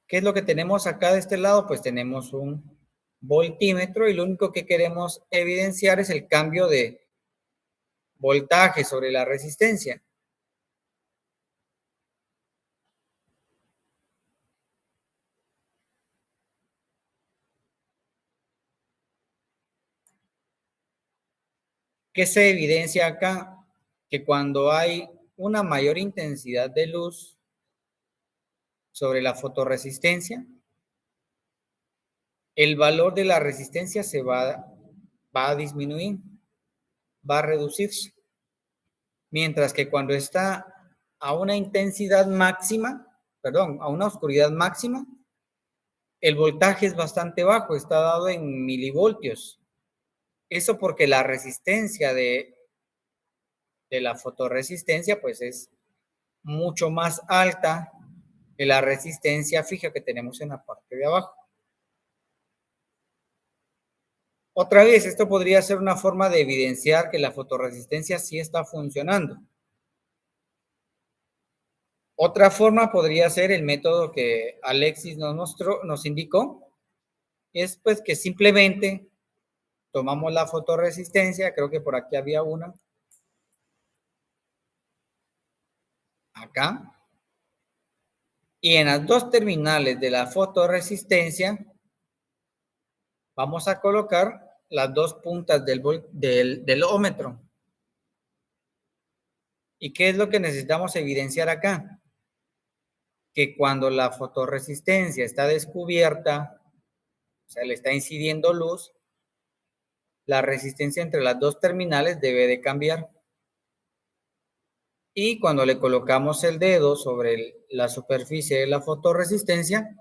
¿Qué es lo que tenemos acá de este lado? Pues tenemos un voltímetro y lo único que queremos evidenciar es el cambio de voltaje sobre la resistencia. ¿Qué se evidencia acá? Que cuando hay una mayor intensidad de luz sobre la fotorresistencia, el valor de la resistencia se va a disminuir, va a reducirse. Mientras que cuando está a una intensidad máxima, perdón, a una oscuridad máxima, el voltaje es bastante bajo, está dado en milivoltios. Eso porque la resistencia de de la fotorresistencia pues es mucho más alta que la resistencia fija que tenemos en la parte de abajo. Otra vez, esto podría ser una forma de evidenciar que la fotorresistencia sí está funcionando. Otra forma podría ser el método que Alexis nos indicó, es pues que simplemente tomamos la fotorresistencia, creo que por aquí había una, acá, y en las dos terminales de la fotorresistencia vamos a colocar las dos puntas del ómetro. ¿Y qué es lo que necesitamos evidenciar acá? Que cuando la fotorresistencia está descubierta, o sea, le está incidiendo luz, la resistencia entre las dos terminales debe de cambiar. Y cuando le colocamos el dedo sobre la superficie de la fotorresistencia,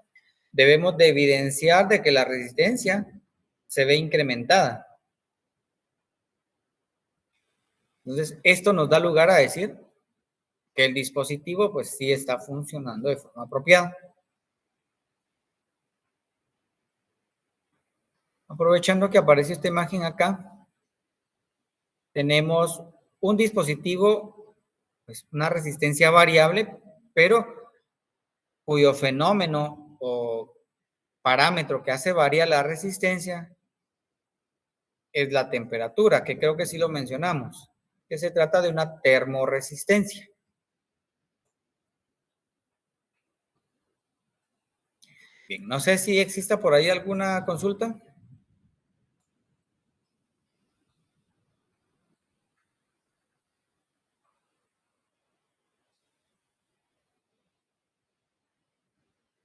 debemos de evidenciar de que la resistencia se ve incrementada. Entonces, esto nos da lugar a decir que el dispositivo pues sí está funcionando de forma apropiada. Aprovechando que aparece esta imagen acá, tenemos un dispositivo, pues una resistencia variable, pero cuyo fenómeno o parámetro que hace variar la resistencia es la temperatura, que creo que sí lo mencionamos, que se trata de una termoresistencia. Bien, no sé si exista por ahí alguna consulta.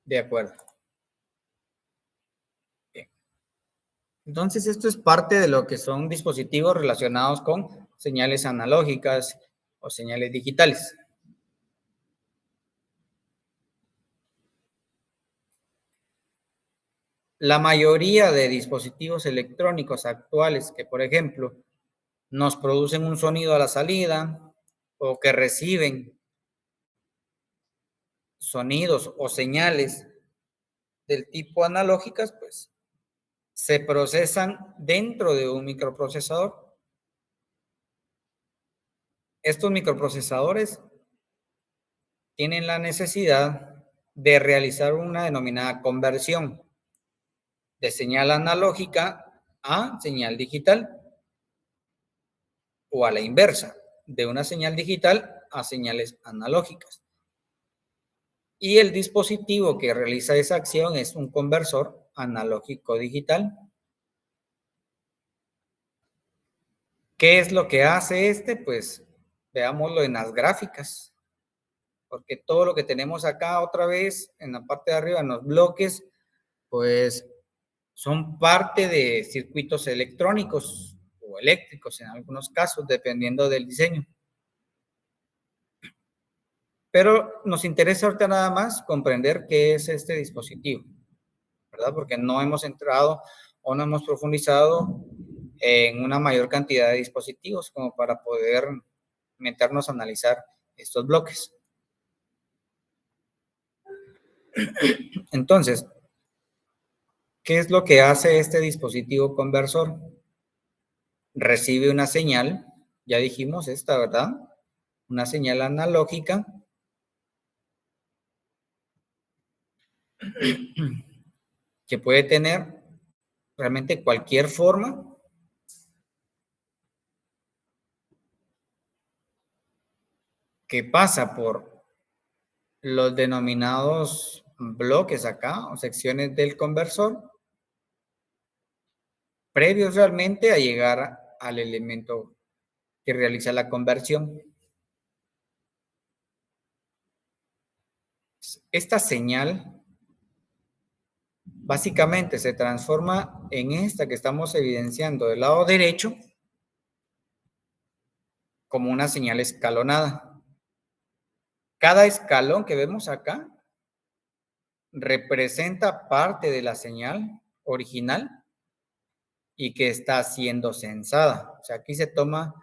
De acuerdo. Bien. Entonces, esto es parte de lo que son dispositivos relacionados con señales analógicas o señales digitales. La mayoría de dispositivos electrónicos actuales que, por ejemplo, nos producen un sonido a la salida o que reciben sonidos o señales del tipo analógicas, pues se procesan dentro de un microprocesador. Estos microprocesadores tienen la necesidad de realizar una denominada conversión de señal analógica a señal digital o a la inversa, de una señal digital a señales analógicas. Y el dispositivo que realiza esa acción es un conversor analógico digital. ¿Qué es lo que hace este? Pues veámoslo en las gráficas, porque todo lo que tenemos acá otra vez en la parte de arriba, en los bloques, pues son parte de circuitos electrónicos o eléctricos en algunos casos, dependiendo del diseño. Pero nos interesa ahorita nada más comprender qué es este dispositivo, ¿verdad? Porque no hemos entrado o no hemos profundizado en una mayor cantidad de dispositivos como para poder meternos a analizar estos bloques. Entonces, ¿qué es lo que hace este dispositivo conversor? Recibe una señal, ya dijimos esta, ¿verdad? Una señal analógica que puede tener realmente cualquier forma que pasa por los denominados bloques acá o secciones del conversor previos realmente a llegar al elemento que realiza la conversión. Esta señal básicamente se transforma en esta que estamos evidenciando del lado derecho como una señal escalonada. Cada escalón que vemos acá representa parte de la señal original y que está siendo censada. O sea, aquí se toma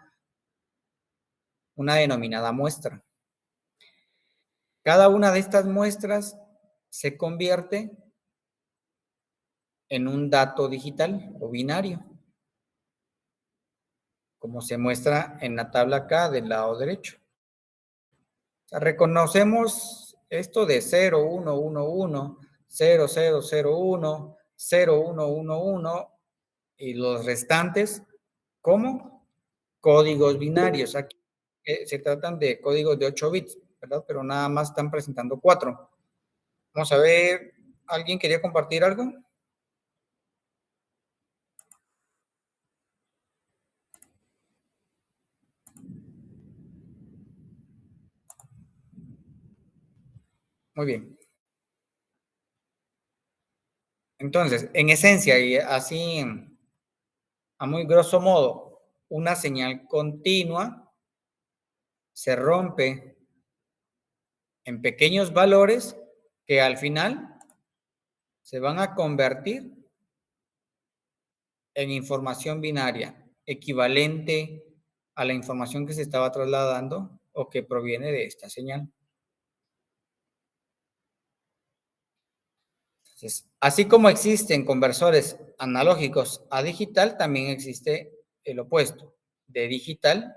una denominada muestra. Cada una de estas muestras se convierte en un dato digital o binario, como se muestra en la tabla acá del lado derecho. O sea, reconocemos esto de 0, 1, 1, 1, 0, 0, 0, 1, 0, 1, 1, 1 y los restantes como códigos binarios. Aquí se tratan de códigos de 8 bits, ¿verdad? Pero nada más están presentando 4. Vamos a ver, ¿alguien quería compartir algo? Muy bien. Entonces, en esencia y así a muy grosso modo, una señal continua se rompe en pequeños valores que al final se van a convertir en información binaria equivalente a la información que se estaba trasladando o que proviene de esta señal. Entonces, así como existen conversores analógicos a digital, también existe el opuesto, de digital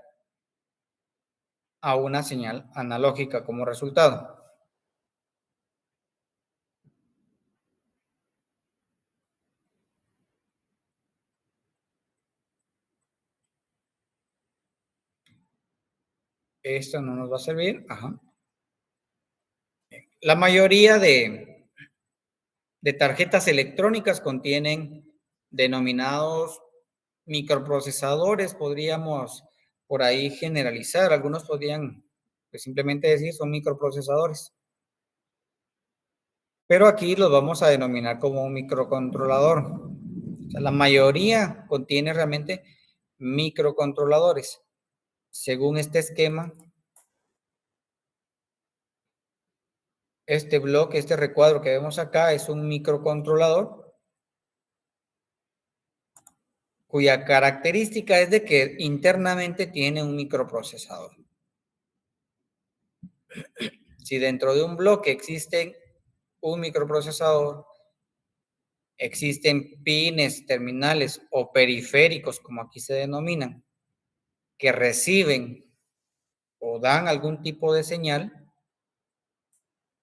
a una señal analógica como resultado. Esto no nos va a servir. Ajá. La mayoría de tarjetas electrónicas contienen denominados microprocesadores, podríamos por ahí generalizar. Algunos podrían pues, simplemente decir son microprocesadores. Pero aquí los vamos a denominar como un microcontrolador. O sea, la mayoría contiene realmente microcontroladores. Según este esquema, este bloque, este recuadro que vemos acá es un microcontrolador cuya característica es de que internamente tiene un microprocesador. Si dentro de un bloque existe un microprocesador, existen pines, terminales o periféricos, como aquí se denominan, que reciben o dan algún tipo de señal,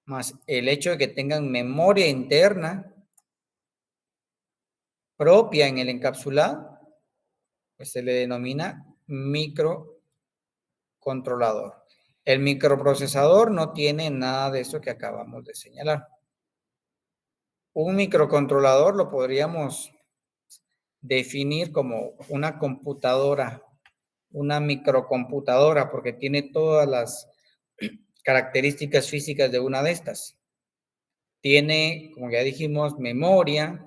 más el hecho de que tengan memoria interna propia en el encapsulado, pues se le denomina microcontrolador. El microprocesador no tiene nada de eso que acabamos de señalar. Un microcontrolador lo podríamos definir como una computadora, una microcomputadora, porque tiene todas las características físicas de una de estas. Tiene, como ya dijimos, memoria.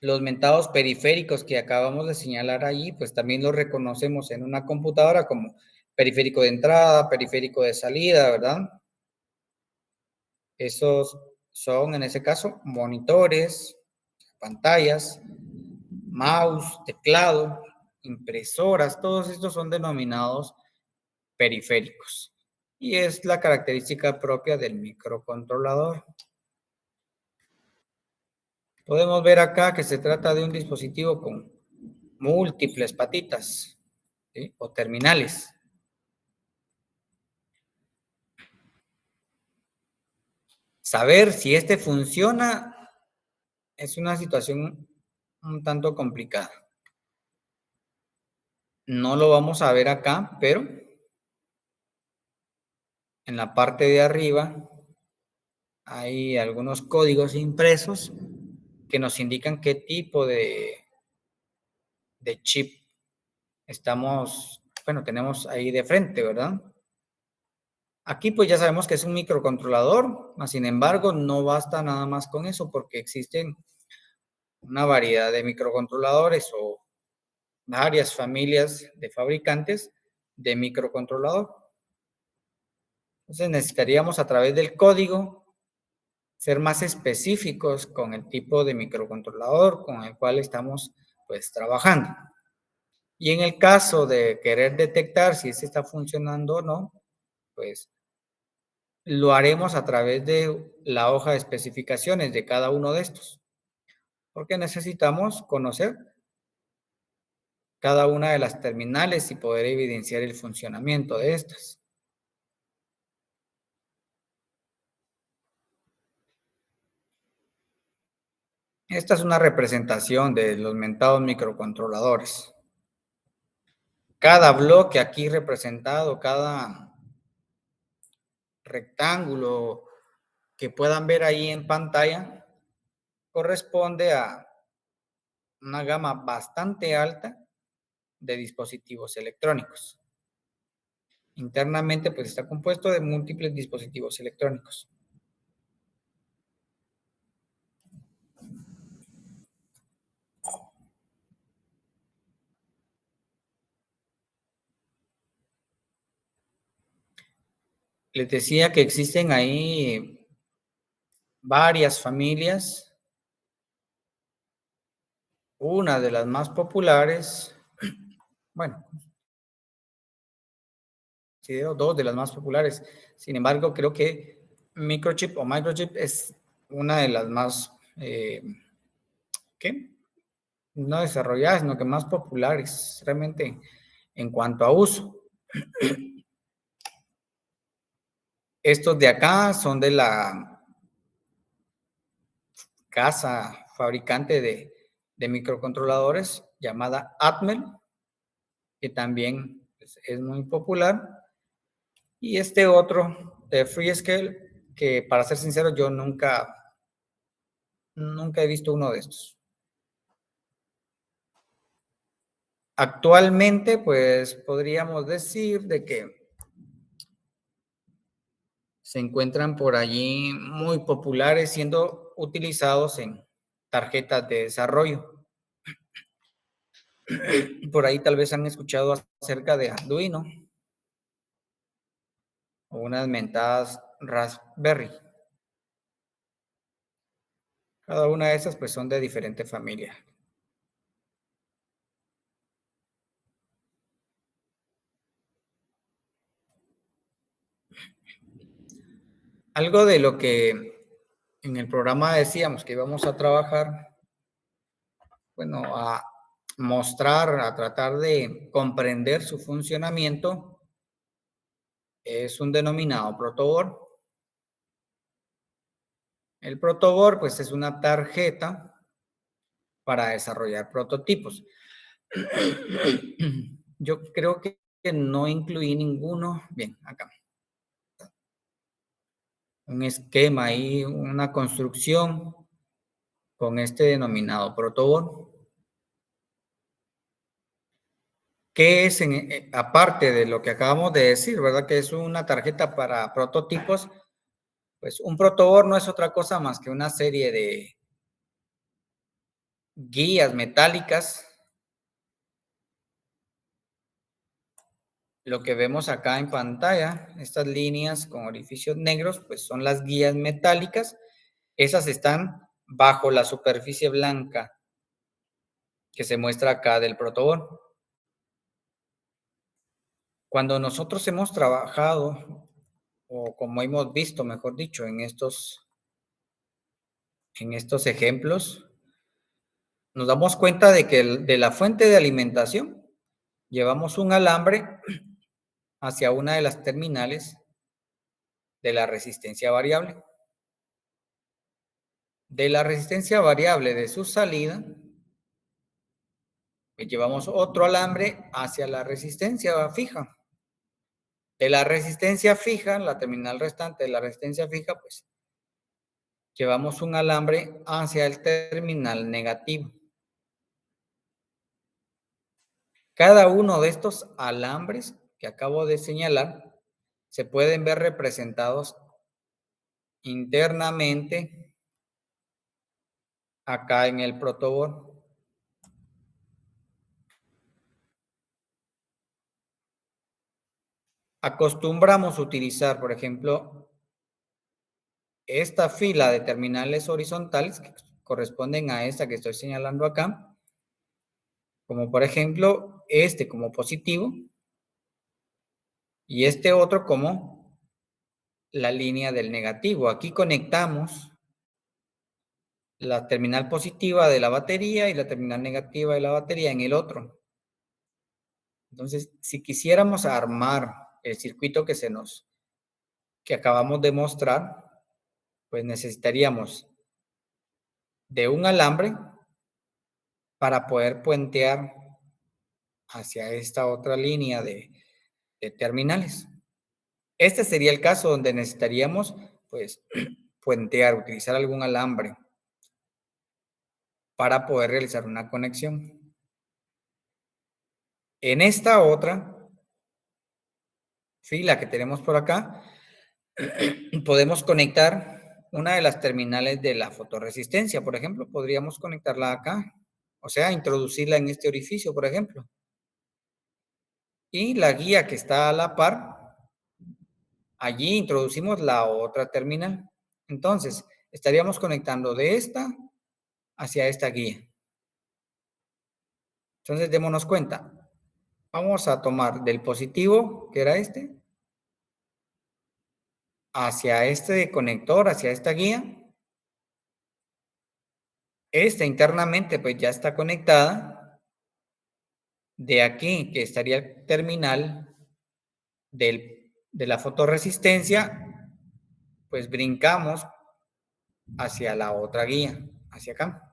Los mentados periféricos que acabamos de señalar ahí, pues también los reconocemos en una computadora como periférico de entrada, periférico de salida, ¿verdad? Esos son, en ese caso, monitores, pantallas, mouse, teclado, impresoras, todos estos son denominados periféricos. Y es la característica propia del microcontrolador. Podemos ver acá que se trata de un dispositivo con múltiples patitas, ¿sí? O terminales. Saber si este funciona es una situación un tanto complicada. No lo vamos a ver acá, pero en la parte de arriba hay algunos códigos impresos que nos indican qué tipo de chip tenemos ahí de frente, ¿verdad? Aquí pues ya sabemos que es un microcontrolador, sin embargo no basta nada más con eso porque existen una variedad de microcontroladores o varias familias de fabricantes de microcontrolador. Entonces necesitaríamos a través del código ser más específicos con el tipo de microcontrolador con el cual estamos pues trabajando. Y en el caso de querer detectar si este está funcionando o no, pues lo haremos a través de la hoja de especificaciones de cada uno de estos, porque necesitamos conocer cada una de las terminales y poder evidenciar el funcionamiento de estas. Esta es una representación de los mentados microcontroladores. Cada bloque aquí representado, cada rectángulo que puedan ver ahí en pantalla, corresponde a una gama bastante alta de dispositivos electrónicos. Internamente, pues está compuesto de múltiples dispositivos electrónicos. Les decía que existen ahí varias familias. Una de las más populares, bueno, considero dos de las más populares. Sin embargo, creo que microchip es una de las más, ¿qué? No desarrolladas, sino que más populares realmente en cuanto a uso. Estos de acá son de la casa fabricante de microcontroladores llamada Atmel, que también es muy popular. Y este otro de Freescale, que para ser sincero, yo nunca he visto uno de estos. Actualmente, pues podríamos decir de que se encuentran por allí muy populares, siendo utilizados en tarjetas de desarrollo. Por ahí tal vez han escuchado acerca de Arduino o unas mentadas Raspberry. Cada una de esas pues son de diferente familia. Algo de lo que en el programa decíamos que íbamos a trabajar, bueno, a mostrar, a tratar de comprender su funcionamiento, es un denominado protoboard. El protoboard, pues, es una tarjeta para desarrollar prototipos. Yo creo que no incluí ninguno. Bien, acá. Un esquema ahí, una construcción con este denominado protoboard. ¿Qué es, aparte de lo que acabamos de decir, verdad? Que es una tarjeta para prototipos. Pues un protoboard no es otra cosa más que una serie de guías metálicas. Lo que vemos acá en pantalla, estas líneas con orificios negros, pues son las guías metálicas. Esas están bajo la superficie blanca que se muestra acá del protoboard. Cuando nosotros hemos trabajado, o como hemos visto, mejor dicho, en estos ejemplos, nos damos cuenta de que de la fuente de alimentación llevamos un alambre hacia una de las terminales de la resistencia variable. De la resistencia variable de su salida, pues llevamos otro alambre hacia la resistencia fija. De la resistencia fija, la terminal restante de la resistencia fija, pues llevamos un alambre hacia el terminal negativo. Cada uno de estos alambres que acabo de señalar se pueden ver representados internamente acá en el protoboard. Acostumbramos utilizar, por ejemplo, esta fila de terminales horizontales que corresponden a esta que estoy señalando acá, como por ejemplo este como positivo y este otro como la línea del negativo. Aquí conectamos la terminal positiva de la batería y la terminal negativa de la batería en el otro. Entonces, si quisiéramos armar el circuito que acabamos de mostrar, pues necesitaríamos de un alambre para poder puentear hacia esta otra línea de terminales. Este sería el caso donde necesitaríamos, pues, puentear, utilizar algún alambre para poder realizar una conexión. En esta otra fila que tenemos por acá, podemos conectar una de las terminales de la fotorresistencia, por ejemplo, podríamos conectarla acá, o sea, introducirla en este orificio, por ejemplo. Y la guía que está a la par, allí introducimos la otra terminal. Entonces, estaríamos conectando de esta hacia esta guía. Entonces, démonos cuenta. Vamos a tomar del positivo, que era este, hacia este conector, hacia esta guía. Esta internamente pues ya está conectada. De aquí, que estaría el terminal de la fotorresistencia, pues brincamos hacia la otra guía, hacia acá.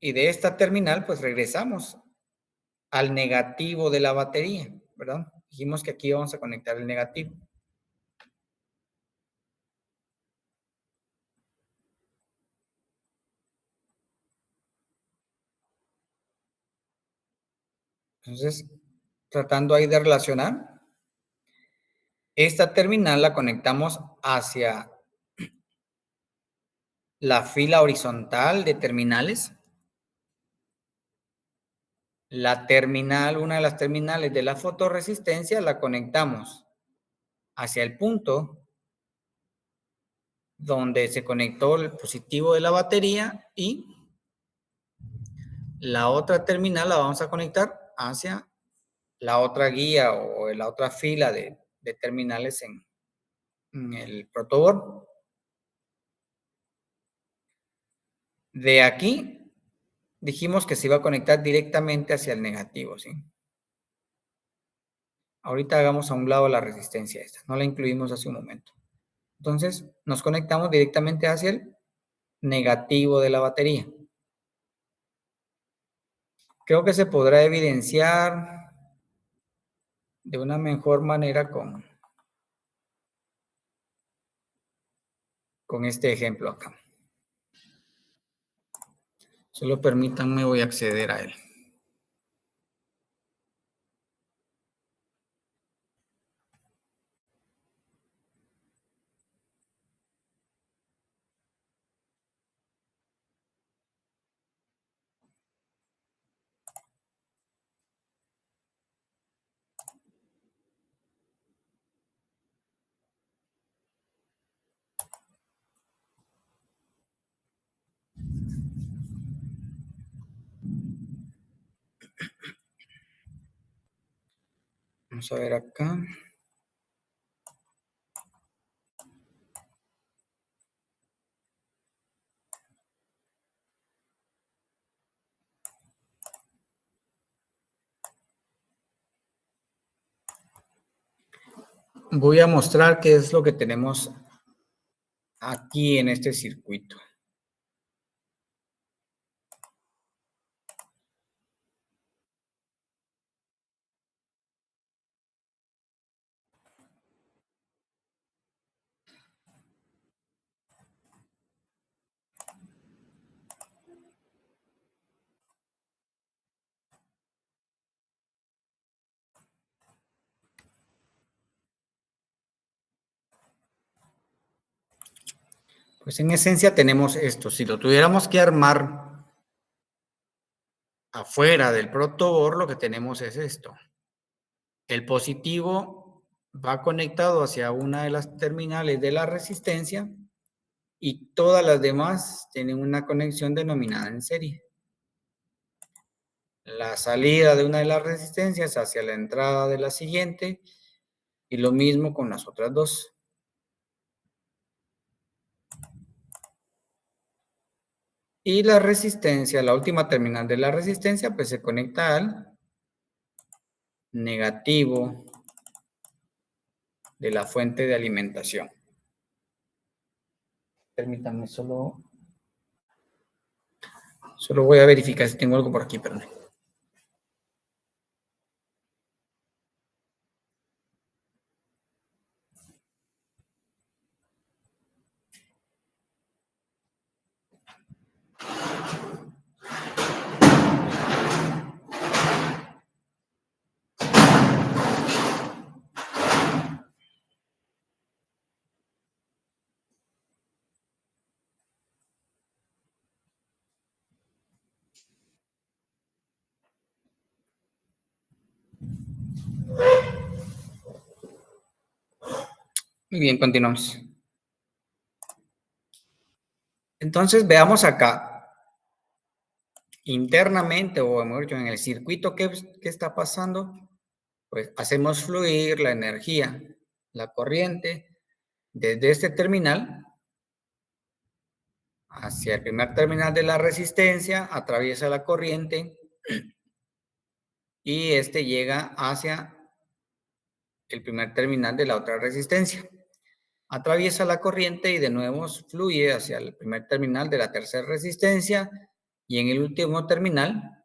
Y de esta terminal pues regresamos al negativo de la batería, ¿verdad? Dijimos que aquí vamos a conectar el negativo. Entonces, tratando ahí de relacionar, esta terminal la conectamos hacia la fila horizontal de terminales. La terminal, una de las terminales de la fotorresistencia, la conectamos hacia el punto donde se conectó el positivo de la batería y la otra terminal la vamos a conectar hacia la otra guía o la otra fila de terminales en el protoboard. De aquí dijimos que se iba a conectar directamente hacia el negativo, ¿sí? Ahorita hagamos a un lado la resistencia esta, no la incluimos hace un momento. Entonces, nos conectamos directamente hacia el negativo de la batería. Creo que se podrá evidenciar de una mejor manera con este ejemplo acá. Solo permítanme, voy a acceder a él. Vamos a ver acá. Voy a mostrar qué es lo que tenemos aquí en este circuito. Pues en esencia tenemos esto. Si lo tuviéramos que armar afuera del protoboard, lo que tenemos es esto. El positivo va conectado hacia una de las terminales de la resistencia y todas las demás tienen una conexión denominada en serie. la salida de una de las resistencias hacia la entrada de la siguiente, y lo mismo con las otras dos. Y la resistencia, la última terminal de la resistencia, pues se conecta al negativo de la fuente de alimentación. Permítanme, solo voy a verificar si tengo algo por aquí, perdón. Muy bien, continuamos. Entonces, veamos acá. Internamente, o mejor dicho, en el circuito, ¿qué está pasando? Pues hacemos fluir la energía, la corriente, desde este terminal hacia el primer terminal de la resistencia, atraviesa la corriente y este llega hacia el primer terminal de la otra resistencia. Atraviesa la corriente y de nuevo fluye hacia el primer terminal de la tercera resistencia, y en el último terminal,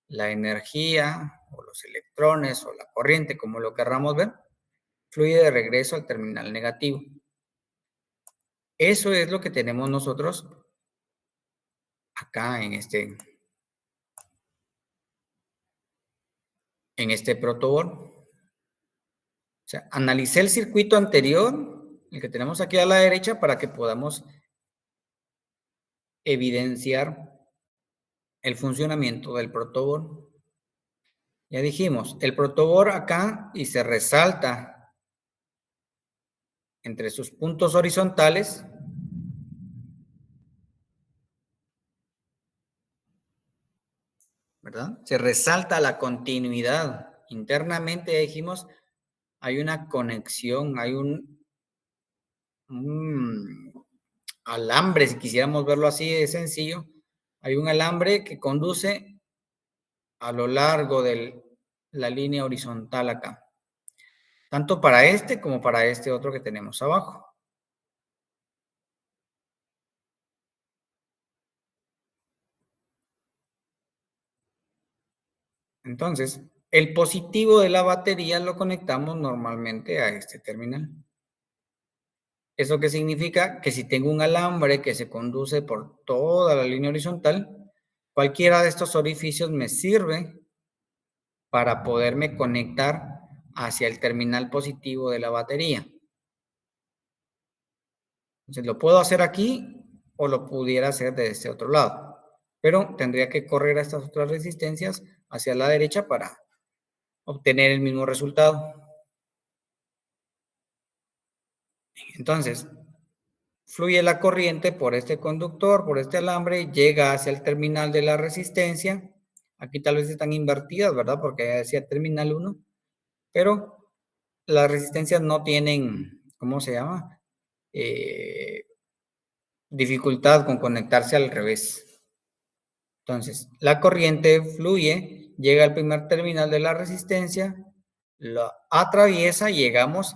la energía o los electrones o la corriente, como lo querramos ver, fluye de regreso al terminal negativo. Eso es lo que tenemos nosotros acá en este protoboard. O sea, analicé el circuito anterior, el que tenemos aquí a la derecha, para que podamos evidenciar el funcionamiento del protoboard. Ya dijimos, el protoboard acá, y se resalta entre sus puntos horizontales, ¿verdad? Se resalta la continuidad. Internamente, ya dijimos, hay una conexión, hay un alambre, si quisiéramos verlo así de sencillo. Hay un alambre que conduce a lo largo de la línea horizontal acá. Tanto para este como para este otro que tenemos abajo. Entonces, el positivo de la batería lo conectamos normalmente a este terminal. ¿Eso qué significa? Que si tengo un alambre que se conduce por toda la línea horizontal, cualquiera de estos orificios me sirve para poderme conectar hacia el terminal positivo de la batería. Entonces, lo puedo hacer aquí o lo pudiera hacer de este otro lado, pero tendría que correr a estas otras resistencias hacia la derecha para obtener el mismo resultado. Entonces, fluye la corriente por este conductor, por este alambre, llega hacia el terminal de la resistencia. Aquí tal vez están invertidas, ¿verdad? Porque ya decía terminal 1, pero las resistencias no tienen, ¿cómo se llama? Dificultad con conectarse al revés. Entonces, la corriente fluye, llega al primer terminal de la resistencia, lo atraviesa y llegamos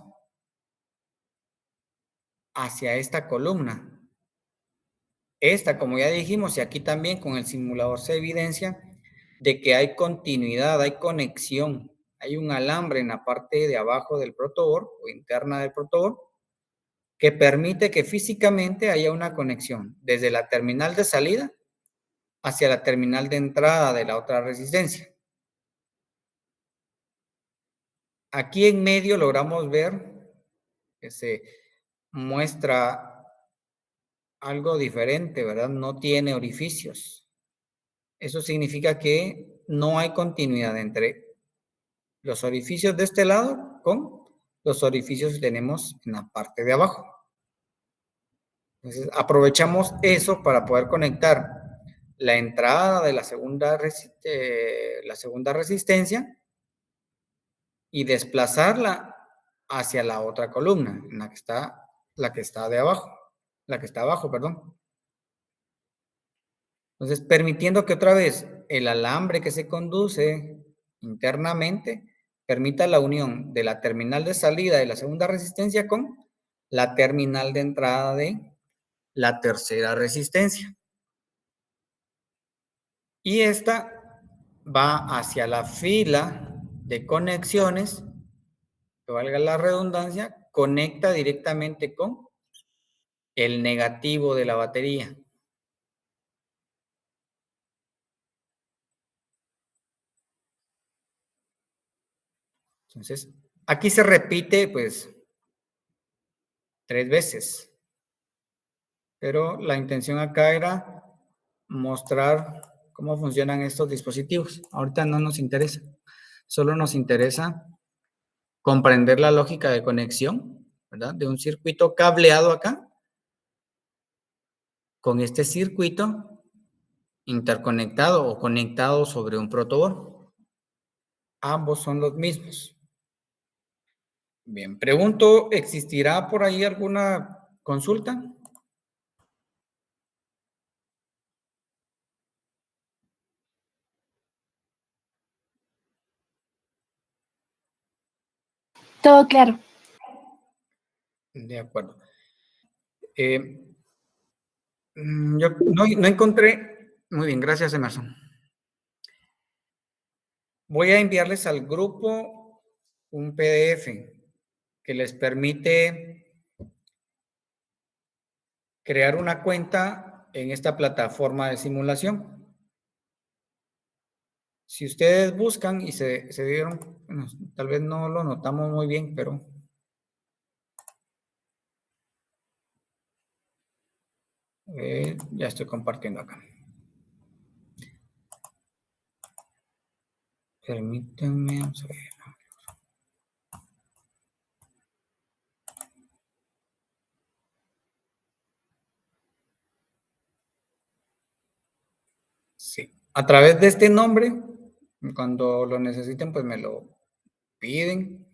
hacia esta columna. Esta, como ya dijimos, y aquí también con el simulador se evidencia de que hay continuidad, hay conexión, hay un alambre en la parte de abajo del protoboard o interna del protoboard que permite que físicamente haya una conexión desde la terminal de salida hacia la terminal de entrada de la otra resistencia. Aquí en medio logramos ver que se muestra algo diferente, ¿verdad? No tiene orificios. Eso significa que no hay continuidad entre los orificios de este lado con los orificios que tenemos en la parte de abajo. Entonces, aprovechamos eso para poder conectar la entrada de la segunda resistencia y desplazarla hacia la otra columna, en la que está abajo, perdón. Entonces, permitiendo que otra vez el alambre que se conduce internamente permita la unión de la terminal de salida de la segunda resistencia con la terminal de entrada de la tercera resistencia. Y esta va hacia la fila de conexiones, que valga la redundancia, conecta directamente con el negativo de la batería. Entonces, aquí se repite, pues, 3 veces. Pero la intención acá era mostrar cómo funcionan estos dispositivos. Ahorita no nos interesa. Solo nos interesa comprender la lógica de conexión, ¿verdad? De un circuito cableado acá con este circuito interconectado o conectado sobre un protoboard. Ambos son los mismos. Bien, pregunto, ¿existirá por ahí alguna consulta? Todo claro. De acuerdo. Yo no encontré. Muy bien, gracias, Emerson. Voy a enviarles al grupo un PDF que les permite crear una cuenta en esta plataforma de simulación. Si ustedes buscan y se dieron, bueno, tal vez no lo notamos muy bien, pero ya estoy compartiendo acá. Permítanme, vamos a ver. Sí, a través de este nombre, cuando lo necesiten, pues me lo piden.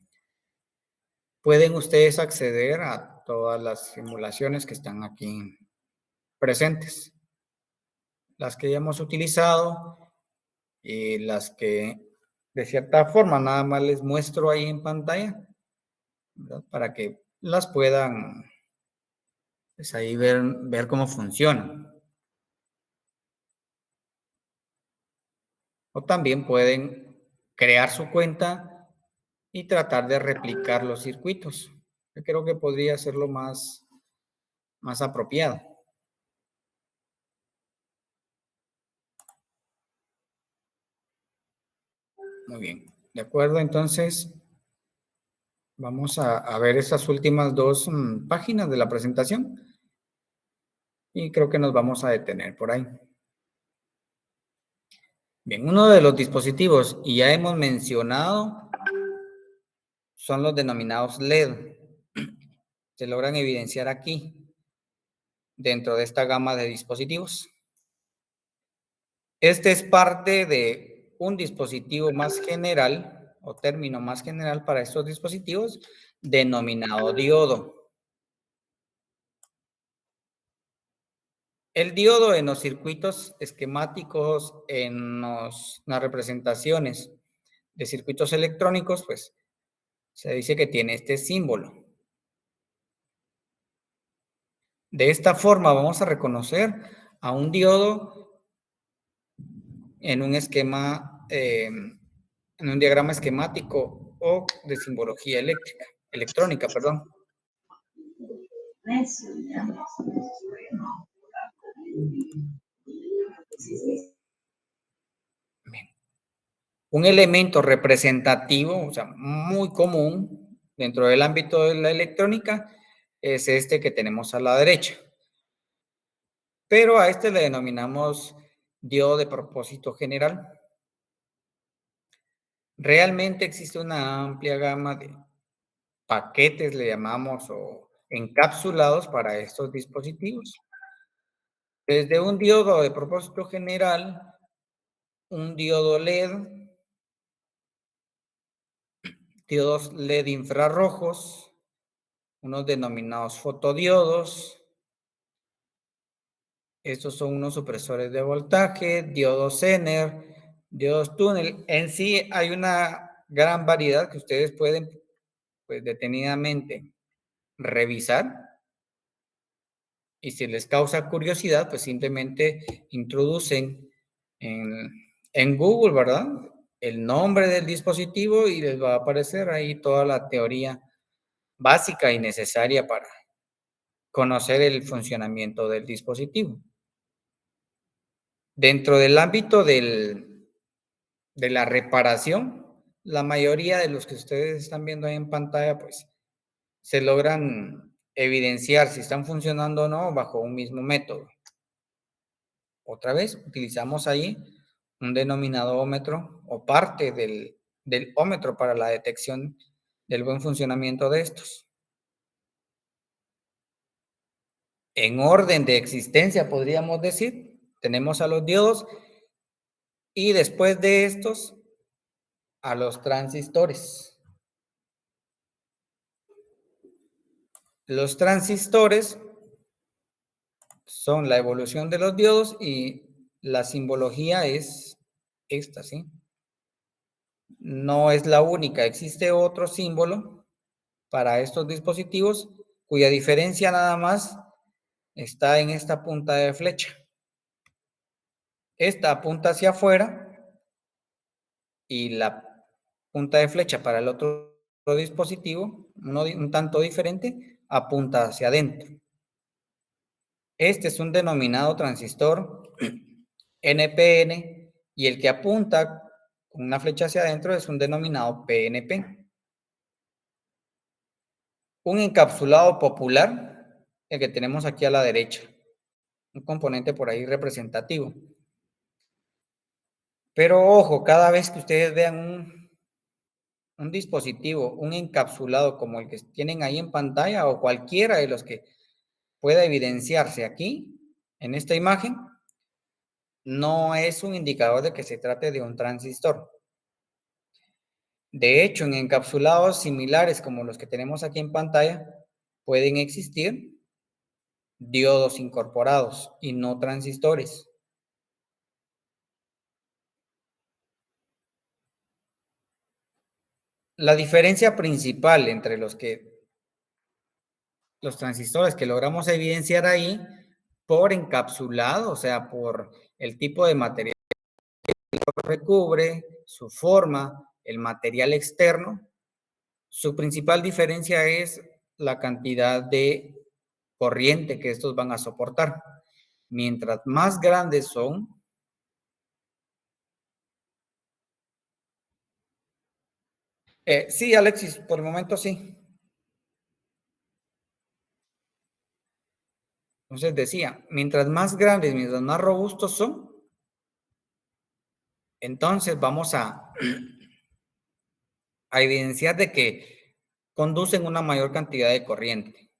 Pueden ustedes acceder a todas las simulaciones que están aquí presentes. Las que ya hemos utilizado y las que de cierta forma nada más les muestro ahí en pantalla, ¿verdad? Para que las puedan pues ahí ver cómo funcionan. O también pueden crear su cuenta y tratar de replicar los circuitos. Yo creo que podría ser lo más apropiado. Muy bien. De acuerdo, entonces vamos a ver esas últimas 2 páginas de la presentación. Y creo que nos vamos a detener por ahí. Bien, uno de los dispositivos, y ya hemos mencionado, son los denominados LED. Se logran evidenciar aquí, dentro de esta gama de dispositivos. Este es parte de un dispositivo más general, o término más general para estos dispositivos, denominado diodo. El diodo en los circuitos esquemáticos, en las representaciones de circuitos electrónicos, pues se dice que tiene este símbolo. De esta forma vamos a reconocer a un diodo en un esquema, en un diagrama esquemático o de simbología electrónica, perdón. Bien. Un elemento representativo, o sea, muy común dentro del ámbito de la electrónica, es este que tenemos a la derecha. Pero a este le denominamos diodo de propósito general. Realmente existe una amplia gama de paquetes, le llamamos, o encapsulados para estos dispositivos. Desde un diodo de propósito general, un diodo LED, diodos LED infrarrojos, unos denominados fotodiodos. Estos son unos supresores de voltaje, diodos Zener, diodos túnel. En sí hay una gran variedad que ustedes pueden, pues, detenidamente revisar. Y si les causa curiosidad, pues simplemente introducen en Google, ¿verdad?, el nombre del dispositivo y les va a aparecer ahí toda la teoría básica y necesaria para conocer el funcionamiento del dispositivo. Dentro del ámbito de la reparación, la mayoría de los que ustedes están viendo ahí en pantalla, pues se logran evidenciar si están funcionando o no bajo un mismo método. Otra vez, utilizamos ahí un denominado ómetro o parte del ómetro para la detección del buen funcionamiento de estos. En orden de existencia, podríamos decir, tenemos a los diodos y después de estos, a los transistores. Los transistores son la evolución de los diodos y la simbología es esta, ¿sí? No es la única, existe otro símbolo para estos dispositivos cuya diferencia nada más está en esta punta de flecha. Esta apunta hacia afuera y la punta de flecha para el otro dispositivo, un tanto diferente, apunta hacia adentro. Este es un denominado transistor NPN y el que apunta con una flecha hacia adentro es un denominado PNP. Un encapsulado popular, el que tenemos aquí a la derecha, un componente por ahí representativo. Pero ojo, cada vez que ustedes vean un dispositivo, un encapsulado como el que tienen ahí en pantalla o cualquiera de los que pueda evidenciarse aquí en esta imagen, no es un indicador de que se trate de un transistor. De hecho, en encapsulados similares como los que tenemos aquí en pantalla, pueden existir diodos incorporados y no transistores. La diferencia principal entre los transistores que logramos evidenciar ahí por encapsulado, o sea, por el tipo de material que lo recubre, su forma, el material externo, su principal diferencia es la cantidad de corriente que estos van a soportar. Mientras más grandes son, sí, Alexis, por el momento sí. Entonces decía, mientras más grandes, mientras más robustos son, entonces vamos a evidenciar de que conducen una mayor cantidad de corriente.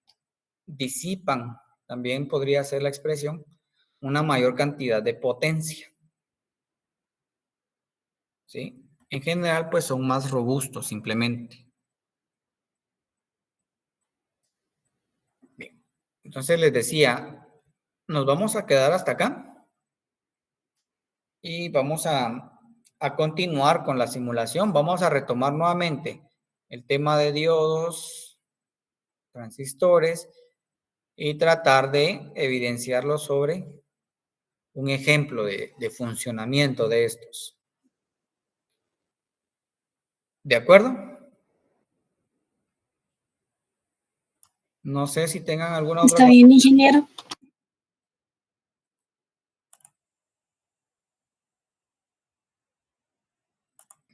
Disipan, también podría ser la expresión, una mayor cantidad de potencia. ¿Sí? En general, pues son más robustos simplemente. Bien. Entonces les decía, nos vamos a quedar hasta acá y vamos a continuar con la simulación. Vamos a retomar nuevamente el tema de diodos, transistores y tratar de evidenciarlo sobre un ejemplo de funcionamiento de estos. ¿De acuerdo? No sé si tengan alguna otra Está bien, ingeniero.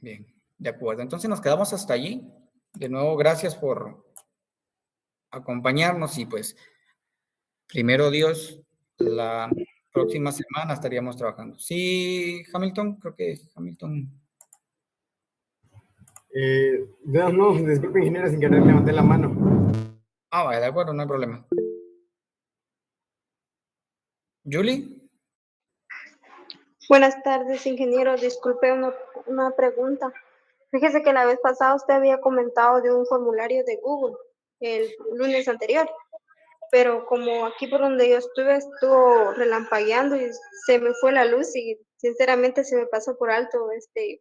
Bien, de acuerdo. Entonces nos quedamos hasta allí. De nuevo, gracias por acompañarnos y pues, primero Dios, la próxima semana estaríamos trabajando. Sí, Hamilton, creo que Hamilton. No, disculpe, ingeniero, sin querer levanté la mano. Ah, vale, de acuerdo, no hay problema. Julie. Buenas tardes, ingeniero. Disculpe una pregunta. Fíjese que la vez pasada usted había comentado de un formulario de Google el lunes anterior, pero como aquí por donde yo estuve estuvo relampagueando y se me fue la luz y sinceramente se me pasó por alto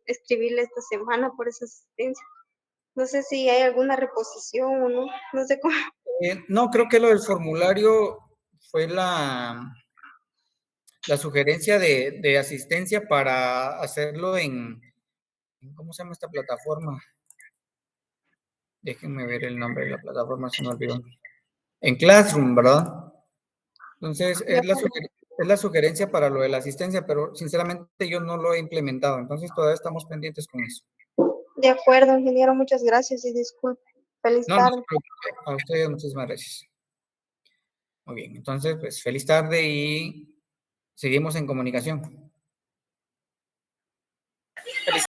escribirle esta semana por esa asistencia. No sé si hay alguna reposición o no, no sé cómo. No, creo que lo del formulario fue la sugerencia de asistencia para hacerlo en, ¿cómo se llama esta plataforma? Déjenme ver el nombre de la plataforma, se me olvidó. En Classroom, ¿verdad? Entonces, es la sugerencia para lo de la asistencia, pero sinceramente yo no lo he implementado, entonces todavía estamos pendientes con eso. De acuerdo, ingeniero, muchas gracias y disculpe. Feliz No, no se tarde. preocupe. A ustedes muchísimas gracias. Muy bien, entonces, pues feliz tarde y seguimos en comunicación.